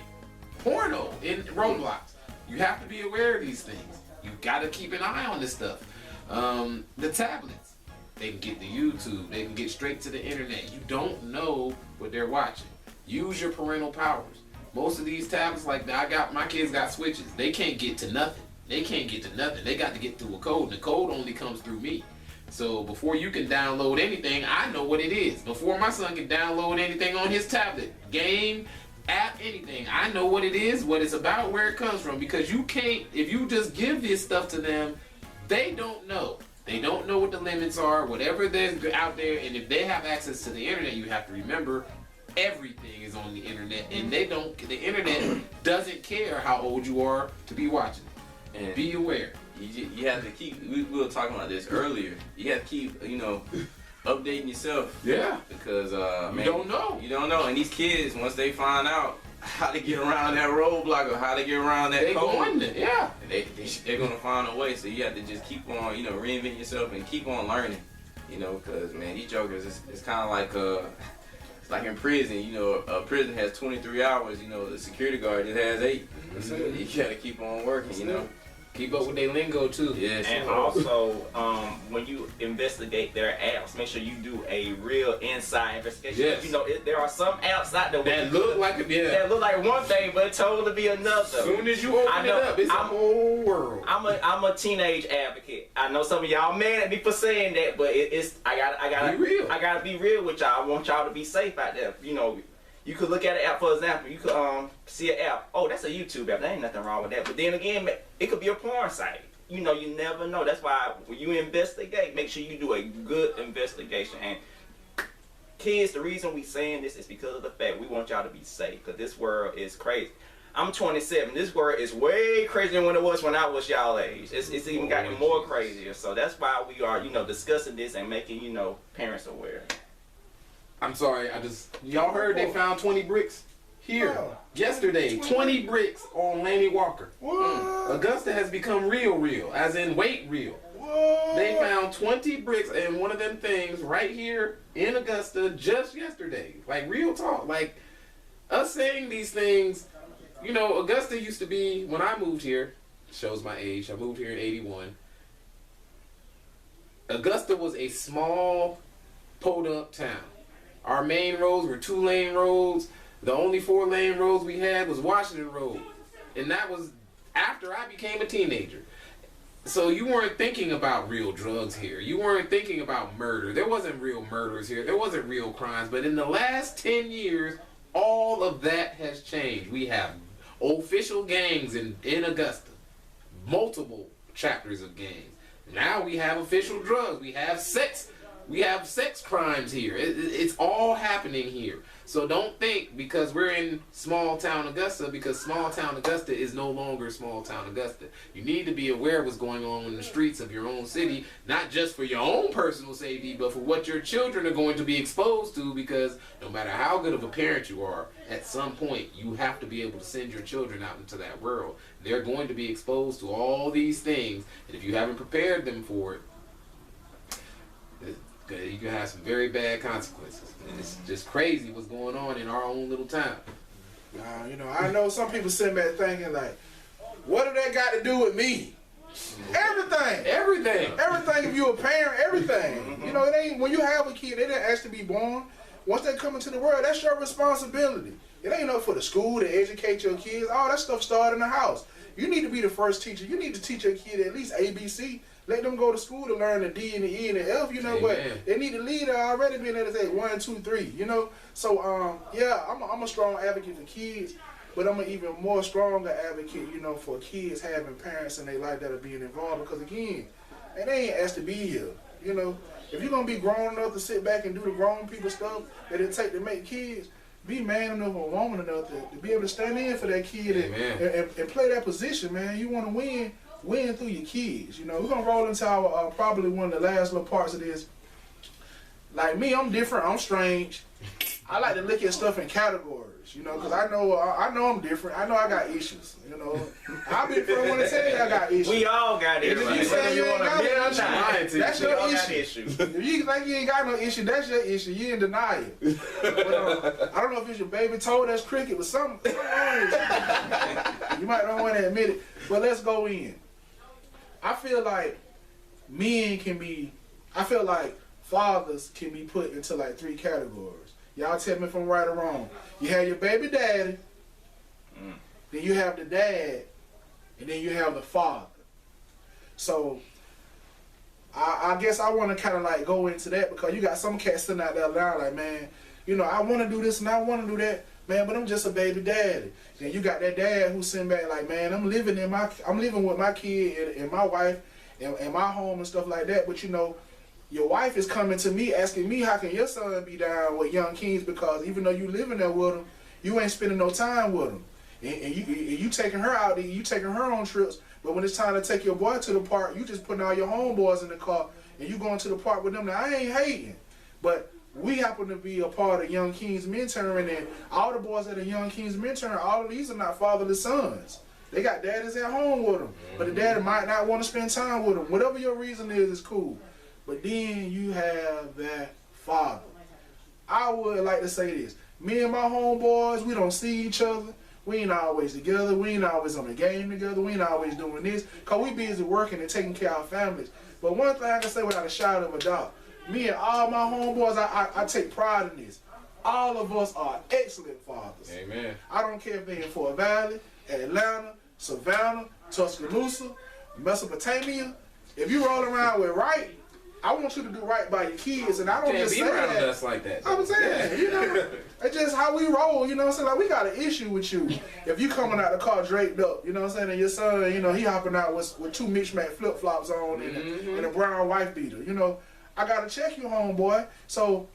porno in Roblox. You have to be aware of these things. You got to keep an eye on this stuff. The tablets, they can get to YouTube. They can get straight to the internet. You don't know what they're watching. Use your parental powers. Most of these tablets, like my kids got switches. They can't get to nothing. They got to get through a code. And the code only comes through me. So before you can download anything, I know what it is. Before my son can download anything on his tablet, game, app, anything, I know what it is, what it's about, where it comes from, because you can't, if you just give this stuff to them, they don't know. They don't know what the limits are, whatever there's out there, and if they have access to the internet, you have to remember everything is on the internet, and the internet doesn't care how old you are to be watching it. And be aware. You have to keep, we were talking about this earlier, you have to keep, updating yourself. Yeah. Because you don't know. You don't know. And these kids, once they find out how to get around that roadblock or how to get around that code, they're gonna find a way. So you have to just keep on, reinventing yourself and keep on learning. Because man, these jokers, it's kind of like it's like in prison. A prison has 23 hours. The security guard just has 8. You gotta keep on working. Keep up with their lingo too. Yes. And also, when you investigate their apps, make sure you do a real inside investigation. Yes. There are some apps out there that look like one thing, but totally be another. As soon as you open it up, it's a whole world. I'm a teenage advocate. I know some of y'all mad at me for saying that, but I gotta be real. I gotta be real with y'all. I want y'all to be safe out there. You could look at an app, for example. You could see an app. Oh, that's a YouTube app. There ain't nothing wrong with that. But then again, it could be a porn site. You never know. That's why when you investigate, make sure you do a good investigation. And kids, the reason we saying this is because of the fact we want y'all to be safe. Because this world is crazy. I'm 27. This world is way crazier than when it was when I was y'all age. It's even gotten more crazier. So that's why we are, discussing this and making, parents aware. I'm sorry, y'all heard they found 20 bricks here yesterday. 20 bricks on Laney Walker. Augusta has become real, as in weight real. They found 20 bricks and one of them things right here in Augusta just yesterday. Like real talk. Like us saying these things, Augusta used to be, when I moved here, shows my age. I moved here in 81. Augusta was a small, pulled-up town. Our main roads were 2-lane roads. The only 4-lane roads we had was Washington Road. And that was after I became a teenager. So you weren't thinking about real drugs here. You weren't thinking about murder. There wasn't real murders here. There wasn't real crimes. But in the last 10 years, all of that has changed. We have official gangs in Augusta. Multiple chapters of gangs. Now we have official drugs. We have sex crimes here. It's all happening here. So don't think because we're in small town Augusta, because small town Augusta is no longer small town Augusta. You need to be aware of what's going on in the streets of your own city, not just for your own personal safety, but for what your children are going to be exposed to, because no matter how good of a parent you are, at some point you have to be able to send your children out into that world. They're going to be exposed to all these things, and if you haven't prepared them for it, you can have some very bad consequences. And it's just crazy what's going on in our own little town. Nah, you know, I know some people sitting back thinking like, what do that got to do with me? Everything. Everything if you're a parent, everything. You know, it ain't, when you have a kid, they didn't ask to be born. Once they come into the world, that's your responsibility. It ain't up for the school to educate your kids. All that stuff started in the house. You need to be the first teacher. You need to teach your kid at least ABC. Let them go to school to learn the D and the E and the F, you know, but they need a leader already being able to say 1, 2, 3, you know. So, yeah, I'm a strong advocate for kids, but I'm an even more stronger advocate, you know, for kids having parents in their life that are being involved, because, again, and they ain't asked to be here, you know. If you're going to be grown enough to sit back and do the grown people stuff that it take to make kids, be man enough or woman enough to be able to stand in for that kid and play that position, man. You want to win through your kids. You know, we're going to roll into our probably one of the last little parts of this. Like me, I'm different. I'm strange. I like to look at stuff in categories, you know, because I know I'm different. I know I got issues, you know. I'll be the first one to tell you I got issues. We all got issues. If you say you ain't got an issue, that's your issue. Issues. If you think you ain't got no issue, that's your issue. You in denial. But, I don't know if it's your baby toe that's cricket, but something wrong with you. You might not want to admit it, but let's go in. I feel like fathers can be put into like 3 categories. Y'all tell me if I'm right or wrong. You have your baby daddy, then you have the dad, and then you have the father. So I guess I want to kind of like go into that, because you got some cats sitting out there now like, man, you know, I want to do this and I want to do that, man, but I'm just a baby daddy. Then you got that dad who's sitting back like, man, I'm living with my kid and my wife and my home and stuff like that, but you know, your wife is coming to me asking me, how can your son be down with young kings, because even though you living there with them, you ain't spending no time with them. And you taking her out, you taking her on trips, but when it's time to take your boy to the park, you just putting all your homeboys in the car and you going to the park with them. Now, I ain't hating, but we happen to be a part of Young Kings mentoring, and all the boys that are Young Kings mentoring, all of these are not fatherless sons. They got daddies at home with them, but the daddy might not want to spend time with them. Whatever your reason is, it's cool. But then you have that father. I would like to say this. Me and my homeboys, we don't see each other. We ain't always together. We ain't always on the game together. We ain't always doing this, because we busy working and taking care of our families. But one thing I can say without a shadow of a doubt, me and all my homeboys, I take pride in this. All of us are excellent fathers. Amen. I don't care if they're in Fort Valley, Atlanta, Savannah, Tuscaloosa, Mesopotamia. If you roll around with right, I want you to do right by your kids, and I don't just say that. Us like that. I'm saying, you know, it's just how we roll, you know what I'm saying? Like, we got an issue with you if you coming out the car draped up, you know what I'm saying? And your son, you know, he hopping out with 2 mismatched flip-flops on and a brown wife beater, you know. I got to check you, homeboy. So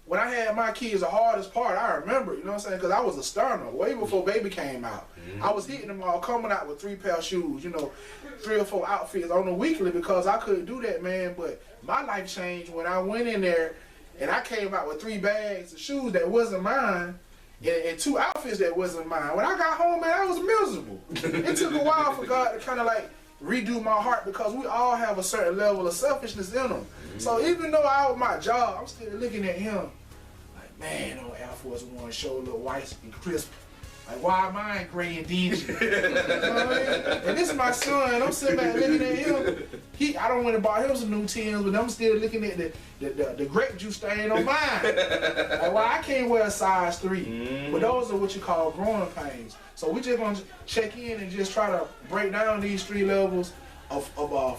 when I had my kids, the hardest part, I remember, you know what I'm saying? Because I was a stunner way before baby came out. I was hitting them all, coming out with 3 pair of shoes, you know, 3 or 4 outfits on the weekly, because I couldn't do that, man. But my life changed when I went in there and I came out with 3 bags of shoes that wasn't mine and 2 outfits that wasn't mine. When I got home, man, I was miserable. It took a while for God to kind of like redo my heart, because we all have a certain level of selfishness in them. So even though I was my job, I'm still looking at him like, man, old Air Force One show a little white and crisp. Like, why am I gray and dingy? You know what I mean? And this is my son. I'm sitting back looking at him. I don't want to buy him some new Tims, but I'm still looking at the grape juice stain on mine. Like, well, I can't wear a size 3. But those are what you call growing pains. So we just gonna check in and just try to break down these 3 levels of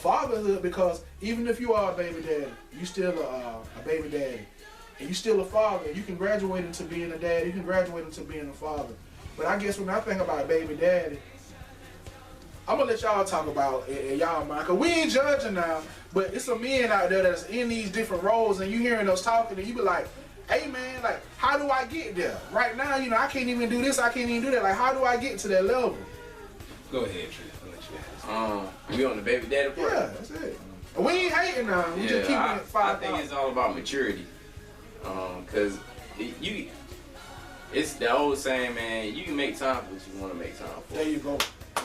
fatherhood, because even if you are a baby daddy, you still a baby daddy. And you still a father. You can graduate into being a dad. You can graduate into being a father. But I guess when I think about baby daddy, I'm gonna let y'all talk about it in y'all mind, cause we ain't judging now, but it's some men out there that's in these different roles, and you hearing us talking, and you be like, hey man, like, how do I get there? Right now, you know, I can't even do this, I can't even do that. Like, how do I get to that level? Go ahead, Tree. I'll let you ask. We on the baby daddy part? Yeah, that's it. We ain't hating now. We just keeping it 5. I think it's all about maturity. Cause it's the old saying, man, you can make time for what you want to make time for. There you go.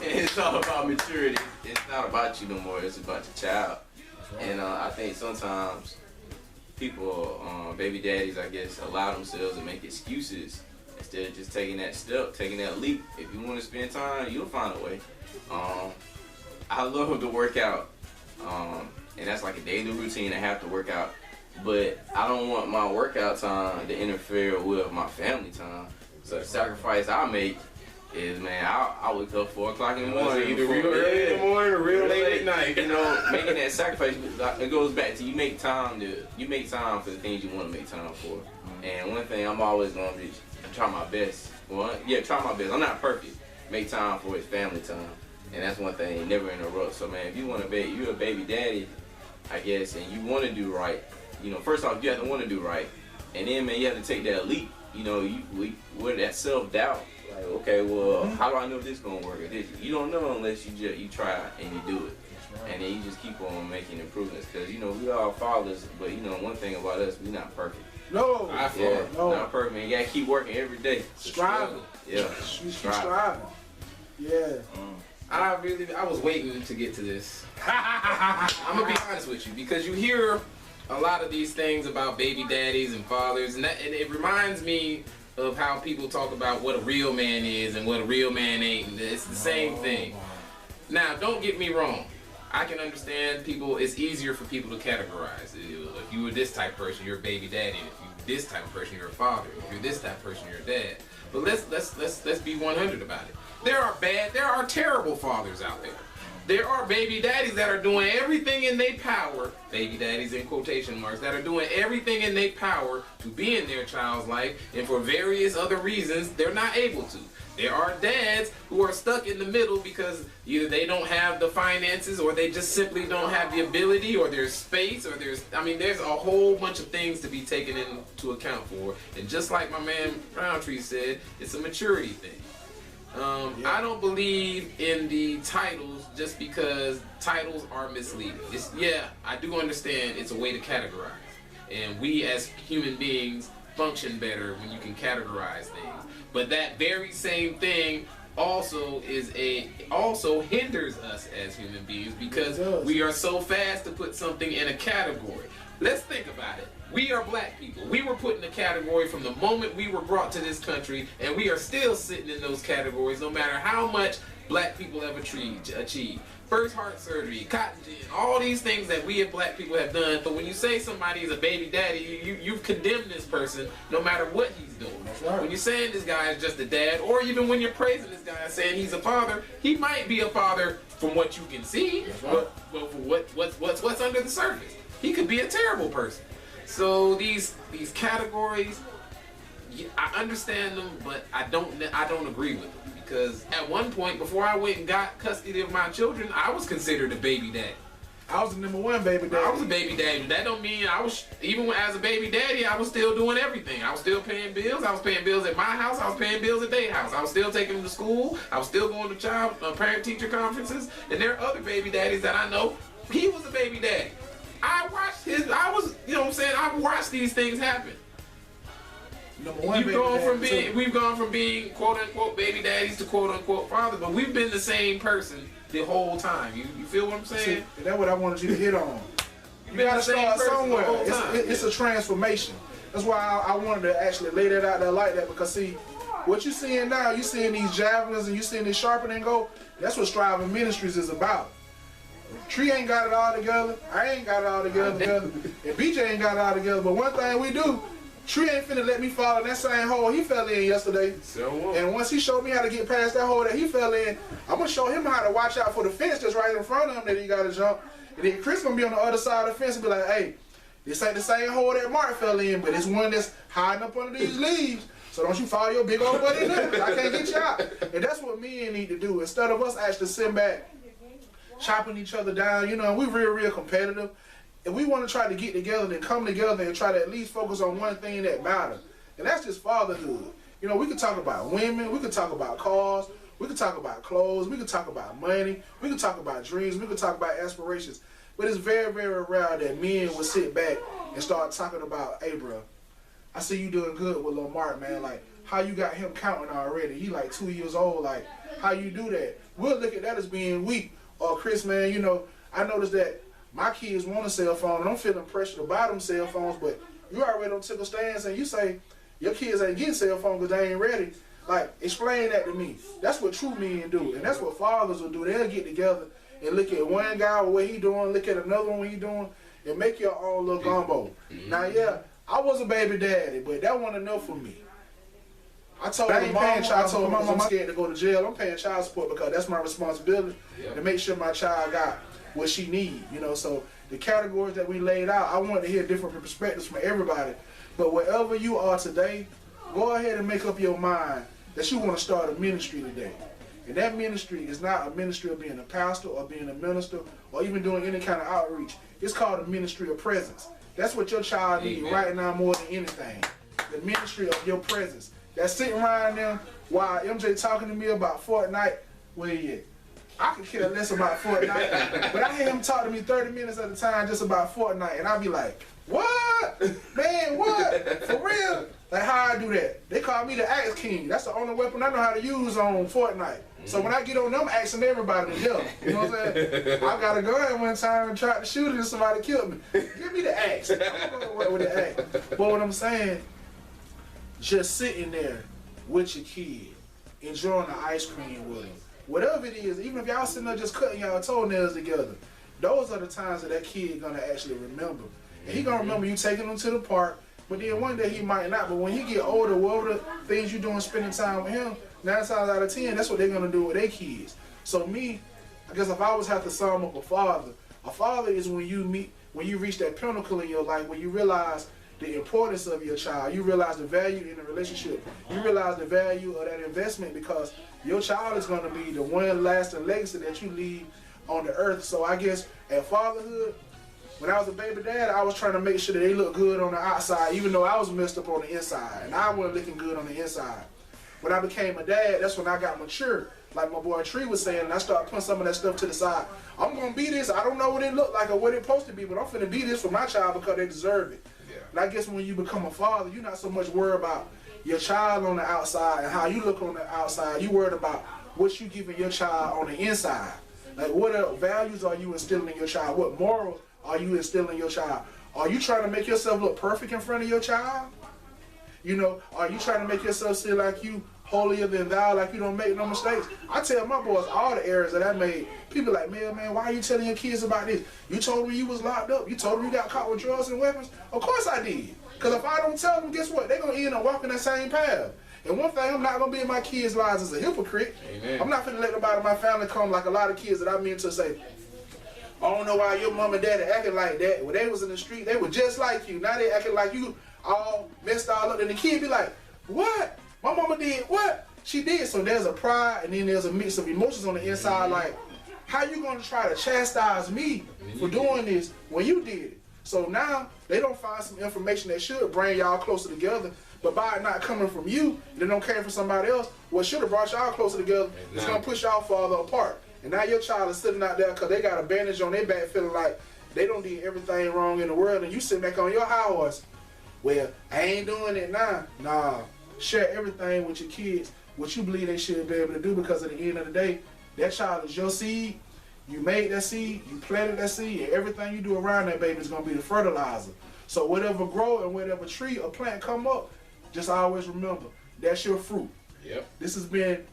It's all about maturity. It's not about you no more. It's about your child. Right. And I think sometimes people, baby daddies, I guess, allow themselves to make excuses instead of just taking that step, taking that leap. If you want to spend time, you'll find a way. I love to work out, and that's like a daily routine. I have to work out. But I don't want my workout time to interfere with my family time. So the sacrifice I make is, man, I wake up 4 o'clock in the morning. Either real early in the morning or real late at night. You know, making that sacrifice, it goes back to you make time for the things you want to make time for. And one thing I'm always going to be, try my best. Well, yeah, try my best. I'm not perfect. Make time for his family time. And that's one thing, never interrupt. So, man, if you want to be, you're a baby daddy, I guess, and you want to do right, you know, first off, you have to want to do right. And then, man, you have to take that leap. You know, with that self-doubt. Like, okay, well, how do I know if this is going to work? Or this? You don't know unless you try and you do it. Right. And then you just keep on making improvements. Because, you know, we are fathers, but, you know, one thing about us, we're not perfect. No. Not perfect, man. You got to keep working every day. Striving. Yeah. Striving. Yeah. I was waiting to get to this. I'm going to be honest with you, because you hear a lot of these things about baby daddies and fathers, and it reminds me of how people talk about what a real man is and what a real man ain't. It's the same thing. Now, don't get me wrong. I can understand people. It's easier for people to categorize. If you were this type of person, you're a baby daddy. If you're this type of person, you're a father. If you're this type of person, you're a dad. But let's be 100 about it. There are terrible fathers out there. There are baby daddies that are doing everything in their power, baby daddies in quotation marks, that are doing everything in their power to be in their child's life, and for various other reasons, they're not able to. There are dads who are stuck in the middle because either they don't have the finances, or they just simply don't have the ability, or there's space, or there's a whole bunch of things to be taken into account for. And just like my man Roundtree said, it's a maturity thing. I don't believe in the titles just because titles are misleading. I do understand it's a way to categorize. And we as human beings function better when you can categorize things. But that very same thing also hinders us as human beings, because we are so fast to put something in a category. Let's think about it. We are black people. We were put in a category from the moment we were brought to this country, and we are still sitting in those categories no matter how much black people have achieved. First heart surgery, cotton gin, all these things that we as black people have done. But when you say somebody is a baby daddy, you've condemned this person no matter what he's doing. That's right. When you're saying this guy is just a dad, or even when you're praising this guy and saying he's a father, he might be a father from what you can see, but for what's under the surface, he could be a terrible person. So these categories, I understand them, but I don't agree with them. Because at one point, before I went and got custody of my children, I was considered a baby daddy. I was the #1 baby daddy. I was a baby daddy. That don't mean even as a baby daddy, I was still doing everything. I was still paying bills. I was paying bills at my house. I was paying bills at their house. I was still taking them to school. I was still going to parent-teacher conferences. And there are other baby daddies that I know. He was a baby daddy. I've watched these things happen. We've gone from being quote unquote baby daddies to quote unquote fathers, but we've been the same person the whole time. You feel what I'm saying? See, that's what I wanted you to hit on. You gotta start somewhere. It's a transformation. That's why I wanted to actually lay that out there like that, because see, What you seeing now, you seeing these javelins and you seeing this sharpen and go, that's what Striving Ministries is about. Tree ain't got it all together, I ain't got it all together, and BJ ain't got it all together, but one thing we do, Tree ain't finna let me fall in that same hole he fell in yesterday. And once he showed me how to get past that hole that he fell in, I'm gonna show him how to watch out for the fence that's right in front of him that he gotta jump. And then Chris gonna be on the other side of the fence and be like, hey, this ain't the same hole that Mark fell in, but it's one that's hiding up under these leaves. So don't you fall your big old buddy in there, 'cause I can't get you out. And that's what men need to do. Instead of us actually sitting back, chopping each other down, you know, we real competitive. And we want to try to get together and come together and try to at least focus on one thing that matters. And that's just fatherhood. You know, we could talk about women, we could talk about cars, we could talk about clothes, we could talk about money, we could talk about dreams, we could talk about aspirations. But it's very, very rare that men will sit back and start talking about, hey, bro, I see you doing good with Lil Mark, man. Like, how you got him counting already? He like 2 years old. Like, how you do that? We'll look at that as being weak. Or, Chris, man, you know, I noticed that my kids want a cell phone, and I'm feeling pressure to buy them cell phones, but you already don't take a stance and you say your kids ain't getting cell phones because they ain't ready. Like, explain that to me. That's what true men do, and that's what fathers will do. They'll get together and look at one guy, what he doing, look at another one, what he doing, and make your own little gumbo. Now, yeah, I was a baby daddy, but that wasn't enough for me. I told my mom I'm scared to go to jail. I'm paying child support because that's my responsibility to make sure my child got what she need, you know. So the categories that we laid out, I wanted to hear different perspectives from everybody. But wherever you are today, go ahead and make up your mind that you want to start a ministry today. And that ministry is not a ministry of being a pastor or being a minister or even doing any kind of outreach. It's called a ministry of presence. That's what your child needs right now more than anything. The ministry of your presence. That's sitting around there while MJ talking to me about Fortnite. Where you at? I could care less about Fortnite, but I hear him talk to me 30 minutes at a time just about Fortnite, and I be like, what? Man, what? For real? Like, how I do that? They call me the Axe King. That's the only weapon I know how to use on Fortnite. So when I get on them, I'm asking everybody to help. You know what I'm saying? I got a gun one time and tried to shoot it and somebody killed me. Give me the axe. I'm going to work with the axe. But what I'm saying, just sitting there with your kid, enjoying the ice cream with them. Whatever it is, even if y'all sitting there just cutting y'all toenails together, those are the times that kid gonna actually remember. And he gonna remember you taking him to the park, but then one day he might not. But when he get older, whatever the things you doing, spending time with him, 9 times out of 10, that's what they're gonna do with their kids. So me, I guess if I always have to sum up a father is when you reach that pinnacle in your life, when you realize the importance of your child, you realize the value in the relationship, you realize the value of that investment, because your child is going to be the one lasting legacy that you leave on the earth. So I guess at fatherhood, when I was a baby dad, I was trying to make sure that they look good on the outside, even though I was messed up on the inside, and I wasn't looking good on the inside. When I became a dad, that's when I got mature. Like my boy Tree was saying, and I started putting some of that stuff to the side. I'm going to be this. I don't know what it looked like or what it's supposed to be, but I'm finna be this for my child because they deserve it. And I guess when you become a father, you're not so much worried about your child on the outside and how you look on the outside. You worried about what you giving your child on the inside. Like, what values are you instilling in your child? What morals are you instilling in your child? Are you trying to make yourself look perfect in front of your child? You know, are you trying to make yourself feel like you holier than thou, like you don't make no mistakes? I tell my boys all the errors that I made. People like, man, why are you telling your kids about this? You told me you was locked up. You told me you got caught with drugs and weapons. Of course I did. Because if I don't tell them, guess what? They're going to end up walking that same path. And one thing, I'm not going to be in my kids' lives as a hypocrite. Amen. I'm not going to let nobody in my family come like a lot of kids that I mean to say, I don't know why your mom and daddy acting like that. When they was in the street, they were just like you. Now they acting like you all messed all up. And the kid be like, what? My mama did what? She did. So there's a pride and then there's a mix of emotions on the inside. Like, how you going to try to chastise me for doing this when you did it? So now they don't find some information that should bring y'all closer together. But by it not coming from you, and it don't came from somebody else, what should have brought y'all closer together, it's going to push y'all farther apart. And now your child is sitting out there because they got a bandage on their back feeling like they don't do everything wrong in the world, and you sitting back on your high horse. Well, I ain't doing it now. Nah, share everything with your kids, what you believe they should be able to do, because at the end of the day, that child is your seed. You made that seed, you planted that seed, and everything you do around that baby is going to be the fertilizer. So whatever grow and whatever tree or plant come up, just always remember, that's your fruit. Yep. This has been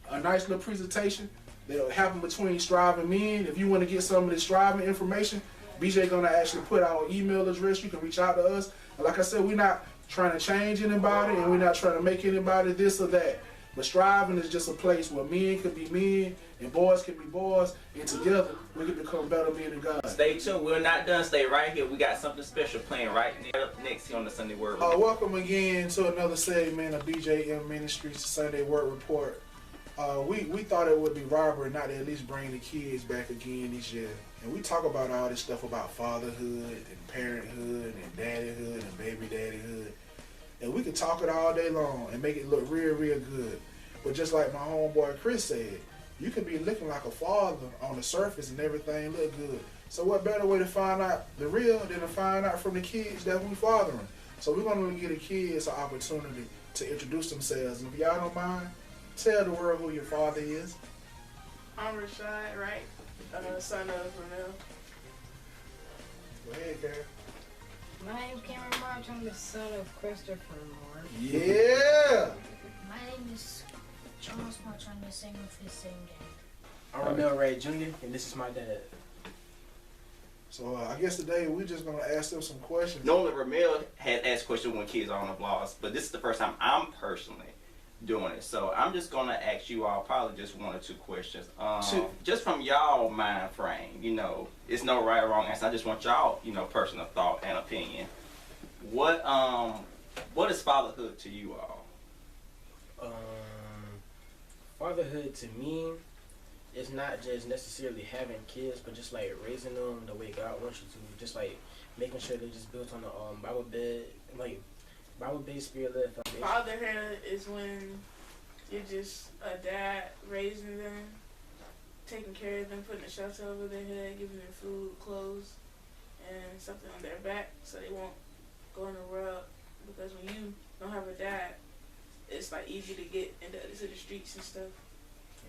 a nice little presentation that'll happen between striving men. If you want to get some of this striving information, BJ gonna actually put our email address. You can reach out to us. And like I said, we're not trying to change anybody, and we're not trying to make anybody this or that. But striving is just a place where men can be men and boys can be boys, and together we can become better men in God. Stay tuned. We're not done. Stay right here. We got something special playing right next here on the Sunday Word Report. Welcome again to another segment of BeJM Ministries Sunday Word Report. We thought it would be robbery not to at least bring the kids back again this year. And we talk about all this stuff about fatherhood and parenthood and daddyhood and baby daddyhood. And we can talk it all day long and make it look real, real good. But just like my homeboy Chris said, you can be looking like a father on the surface and everything look good. So what better way to find out the real than to find out from the kids that we fathering? So we're going to give the kids an opportunity to introduce themselves. And if y'all don't mind, tell the world who your father is. I'm Rashad, right? Son of Ramel. Go ahead, Karen. My name's Cameron March. I'm the son of Christopher March. Yeah! My name is Charles March. I'm the singer of his same gang. I'm Ramel Ray Jr., and this is my dad. So I guess today we're just going to ask them some questions. Normally, Ramel has asked questions when kids are on the vlogs, but this is the first time I'm personally doing it. So I'm just going to ask you all probably just one or two questions. Just from y'all mind frame, you know, it's no right or wrong answer. I just want y'all, you know, personal thought and opinion. What is fatherhood to you all? Fatherhood to me is not just necessarily having kids, but just like raising them the way God wants you to. Just like making sure they're just built on the Bible-based spirit-led foundation. Fatherhood is when you're just a dad raising them, taking care of them, putting a shelter over their head, giving them food, clothes, and something on their back so they won't go in the world. Because when you don't have a dad, it's like easy to get into the streets and stuff.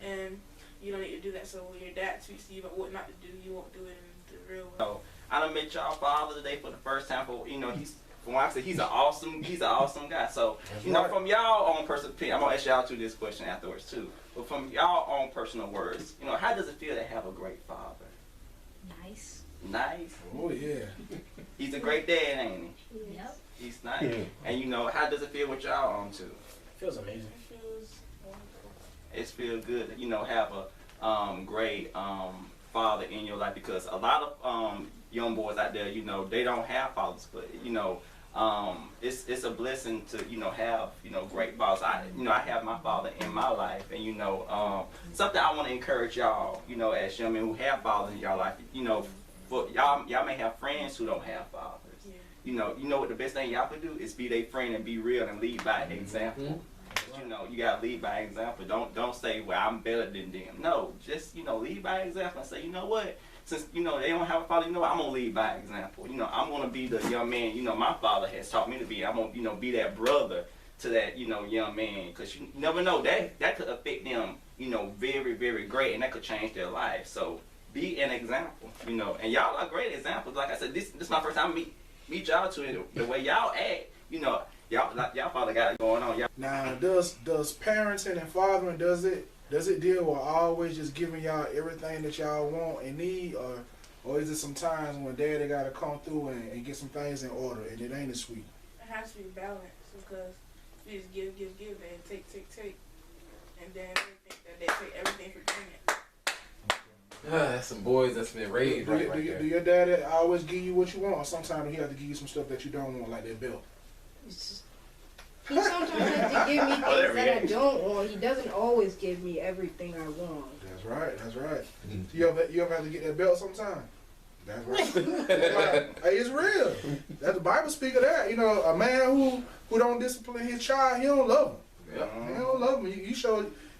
And you don't need to do that. So when your dad speaks to you about what not to do, you won't do it in the real way. So I done met y'all father today for the first time. For you know, he's from what I said, he's an awesome guy. So you know, from y'all own personal opinion, I'm gonna ask y'all too this question afterwards too. But from y'all own personal words, you know, how does it feel to have a great father? Nice. Nice. Oh, yeah. He's a great dad, ain't he? Yep. He's nice. And you know, how does it feel with y'all on too? Feels amazing. It feels wonderful. It feels good, you know, have a great father in your life, because a lot of young boys out there, you know, they don't have fathers, but you know, it's a blessing to, you know, have, you know, great fathers. I have my father in my life, and you know, something I want to encourage y'all, you know, as young men who have fathers in y'all life, you know, for y'all may have friends who don't have fathers. Yeah. You know what the best thing y'all can do is be their friend and be real and lead by example. You know, you gotta lead by example. Don't say, well, I'm better than them. No, just, you know, lead by example and say, you know what, since, you know, they don't have a father, you know what, I'm gonna lead by example. You know, I'm gonna be the young man, you know, my father has taught me to be. I'm gonna, you know, be that brother to that, you know, young man, because you never know, that could affect them, you know, very, very great, and that could change their life. So be an example, you know, and y'all are great examples. Like I said, this is my first time meet y'all too. The way y'all act, you know, y'all father got it going on. Y'all. Now, does parenting and fathering, does it deal with always just giving y'all everything that y'all want and need, or is it some times when daddy got to come through and get some things in order, and it ain't as sweet? It has to be balanced, because if you just give, then take, and then they think that they take everything for granted. That's some boys that's been raised right there. Do your daddy always give you what you want, or sometimes he have to give you some stuff that you don't want, like that belt? He sometimes has to give me things that I don't want. He doesn't always give me everything I want. That's right. You ever have to get that belt sometime? That's right. Hey, it's real. That the Bible speak of that. You know, a man who don't discipline his child, he don't love him. Yep. He don't love him.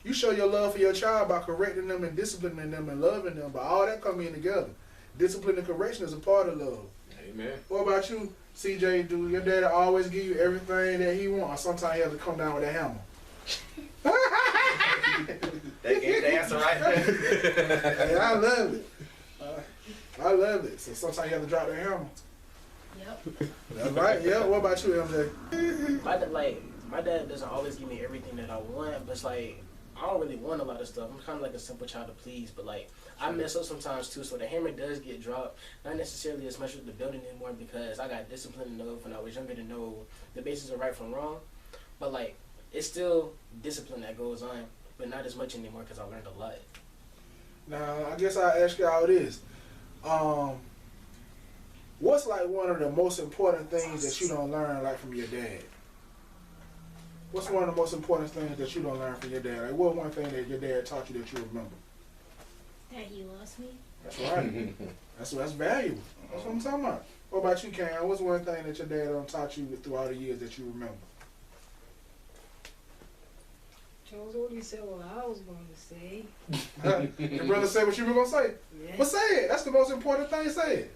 You show your love for your child by correcting them and disciplining them and loving them. But all that come in together. Discipline and correction is a part of love. Amen. What about you, CJ? Do your daddy always give you everything that he wants, or sometimes he has to come down with a hammer? They gave the answer right there. Hey, I love it. I love it. So sometimes you have to drop the hammer. Yep. That's right. Yeah. What about you, MJ? My dad, like my dad doesn't always give me everything that I want, but it's like, I don't really want a lot of stuff. I'm kind of like a simple child to please, but like, I mess up sometimes too, so the hammer does get dropped. Not necessarily as much with the building anymore because I got discipline enough when I was younger to know the basis of right from wrong, but like, it's still discipline that goes on, but not as much anymore because I learned a lot. Now, I guess I'll ask y'all this. What's like one of the most important things that you don't learn like from your dad? What's one of the most important things that you don't learn from your dad? Like, what one thing that your dad taught you that you remember? That he loves me. That's right. That's valuable. That's what I'm talking about. What about you, Cam? What's one thing that your dad taught you throughout the years that you remember? Charles already said what I was going to say. Your brother said what you were going to say? Yeah. Well, say it. That's the most important thing. Say it.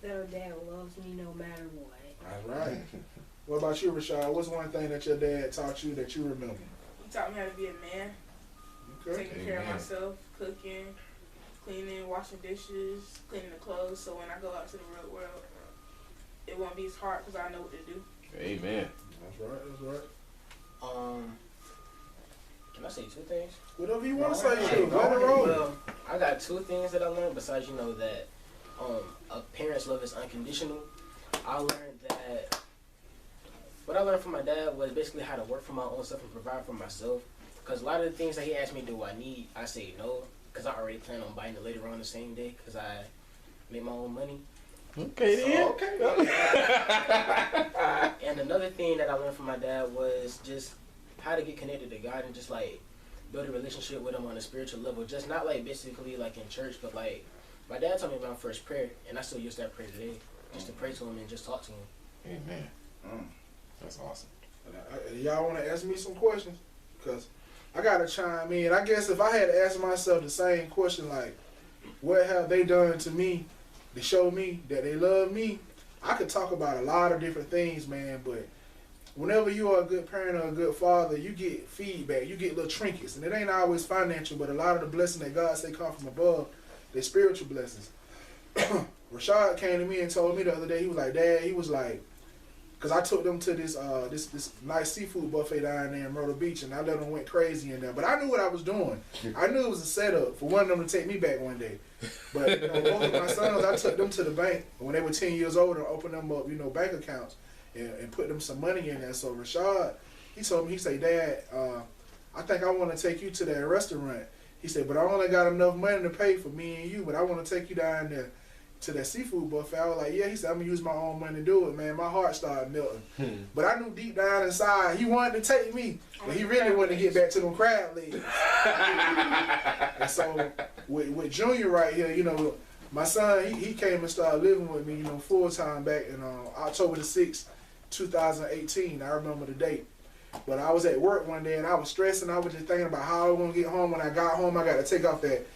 That her dad loves me no matter what. That's right. What about you, Rashad? What's one thing that your dad taught you that you remember? He taught me how to be a man, Okay. taking care of myself, cooking, cleaning, washing dishes, cleaning the clothes, so when I go out to the real world, it won't be as hard because I know what to do. Amen. That's right. That's right. Can I say two things? Whatever you want to say, Alright, shoot. Let it roll. Well, I got two things that I learned besides, that a parent's love is unconditional. I learned that what I learned from my dad was basically how to work for my own stuff and provide for myself. Because a lot of the things that he asked me, do I need, I say no. Because I already plan on buying it later on the same day because I make my own money. Okay, then. Okay. And another thing that I learned from my dad was just how to get connected to God and just like build a relationship with him on a spiritual level. Just not like basically like in church, but like my dad taught me my first prayer and I still use that prayer today. Just to pray to him and just talk to him. Amen. That's awesome. Y'all want to ask me some questions? Because I got to chime in. I guess if I had to ask myself the same question, like, what have they done to me to show me that they love me? I could talk about a lot of different things, man, but whenever you are a good parent or a good father, you get feedback, you get little trinkets. And it ain't always financial, but a lot of the blessings that God say come from above, they're spiritual blessings. Rashad came to me and told me the other day, he was like, Dad, he was like, because I took them to this nice seafood buffet down there in Myrtle Beach, and I let them went crazy in there. But I knew what I was doing. I knew it was a setup for one of them to take me back one day. But both of my sons, I took them to the bank when they were 10 years old and opened them up, bank accounts and put them some money in there. So Rashad, he told me, he said, Dad, I think I want to take you to that restaurant. He said, but I only got enough money to pay for me and you, but I want to take you down there to that seafood buffet. I was like, yeah. He said, I'm going to use my own money to do it, man. My heart started melting. But I knew deep down inside, he wanted to take me, but he really wanted to get back to them crab legs. And so with Junior right here, my son, he came and started living with me, full time back in October the 6th, 2018. I remember the date. But I was at work one day and I was stressing. I was just thinking about how I was going to get home. When I got home, I got to take off that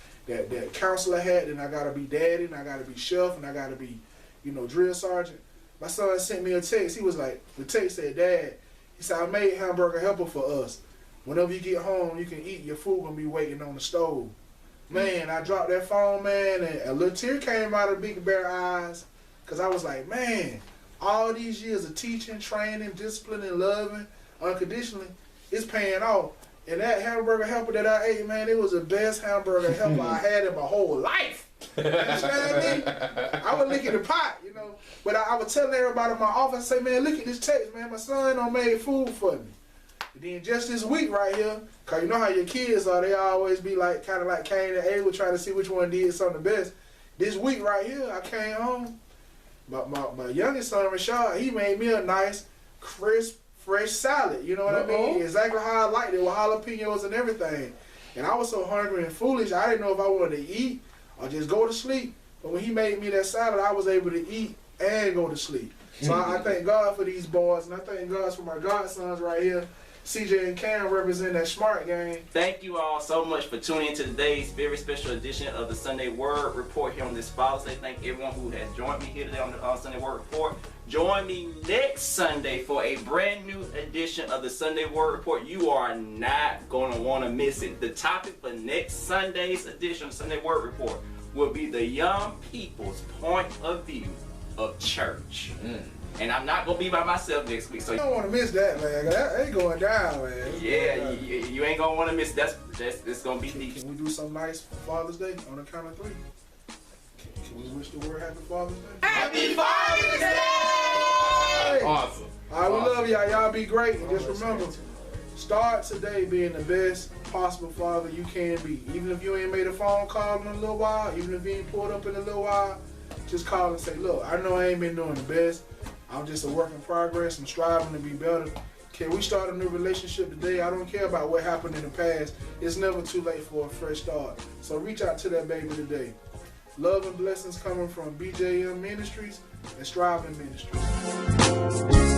counselor hat, and I got to be daddy, and I got to be chef, and I got to be, drill sergeant. My son sent me a text. He was like, the text said, Dad, he said, I made hamburger helper for us. Whenever you get home, you can eat. Your food going to be waiting on the stove. Man, I dropped that phone, man, and a little tear came out of Big Bear eyes, because I was like, man, all these years of teaching, training, disciplining, loving, unconditionally, it's paying off. And that hamburger helper that I ate, man, it was the best hamburger helper I had in my whole life. You understand me? I would lick in the pot, But I would tell everybody in my office, say, man, look at this text, man. My son done made food for me. And then just this week right here, because you know how your kids are, they always be like, kind of like Cain and Abel, trying to see which one did something the best. This week right here, I came home. My youngest son, Rashad, he made me a nice, crisp, fresh salad, you know what I mean? Exactly how I liked it, with jalapenos and everything. And I was so hungry and foolish, I didn't know if I wanted to eat or just go to sleep. But when he made me that salad, I was able to eat and go to sleep. So I thank God for these boys, and I thank God for my godsons right here. CJ and Cam represent that smart game. Thank you all so much for tuning into today's very special edition of the Sunday Word Report here on this Father's Day. Thank everyone who has joined me here today on the Sunday Word Report. Join me next Sunday for a brand new edition of the Sunday Word Report. You are not going to want to miss it. The topic for next Sunday's edition of Sunday Word Report will be the young people's point of view of church. And I'm not gonna be by myself next week. So You don't want to miss that, man. That ain't going down, man. It's yeah, going down. you ain't gonna want to miss. That's it's gonna be Can deep. we do something nice for Father's Day on the count of 3? Can we wish the word Happy Father's Day? Happy Father's Day! Awesome. All right, we love y'all. Y'all be great. And just remember, start today being the best possible father you can be. Even if you ain't made a phone call in a little while, even if you ain't pulled up in a little while, just call and say, look, I know I ain't been doing the best. I'm just a work in progress. I'm striving to be better. Can we start a new relationship today? I don't care about what happened in the past. It's never too late for a fresh start. So reach out to that baby today. Love and blessings coming from BeJM Ministries and Striving Ministries.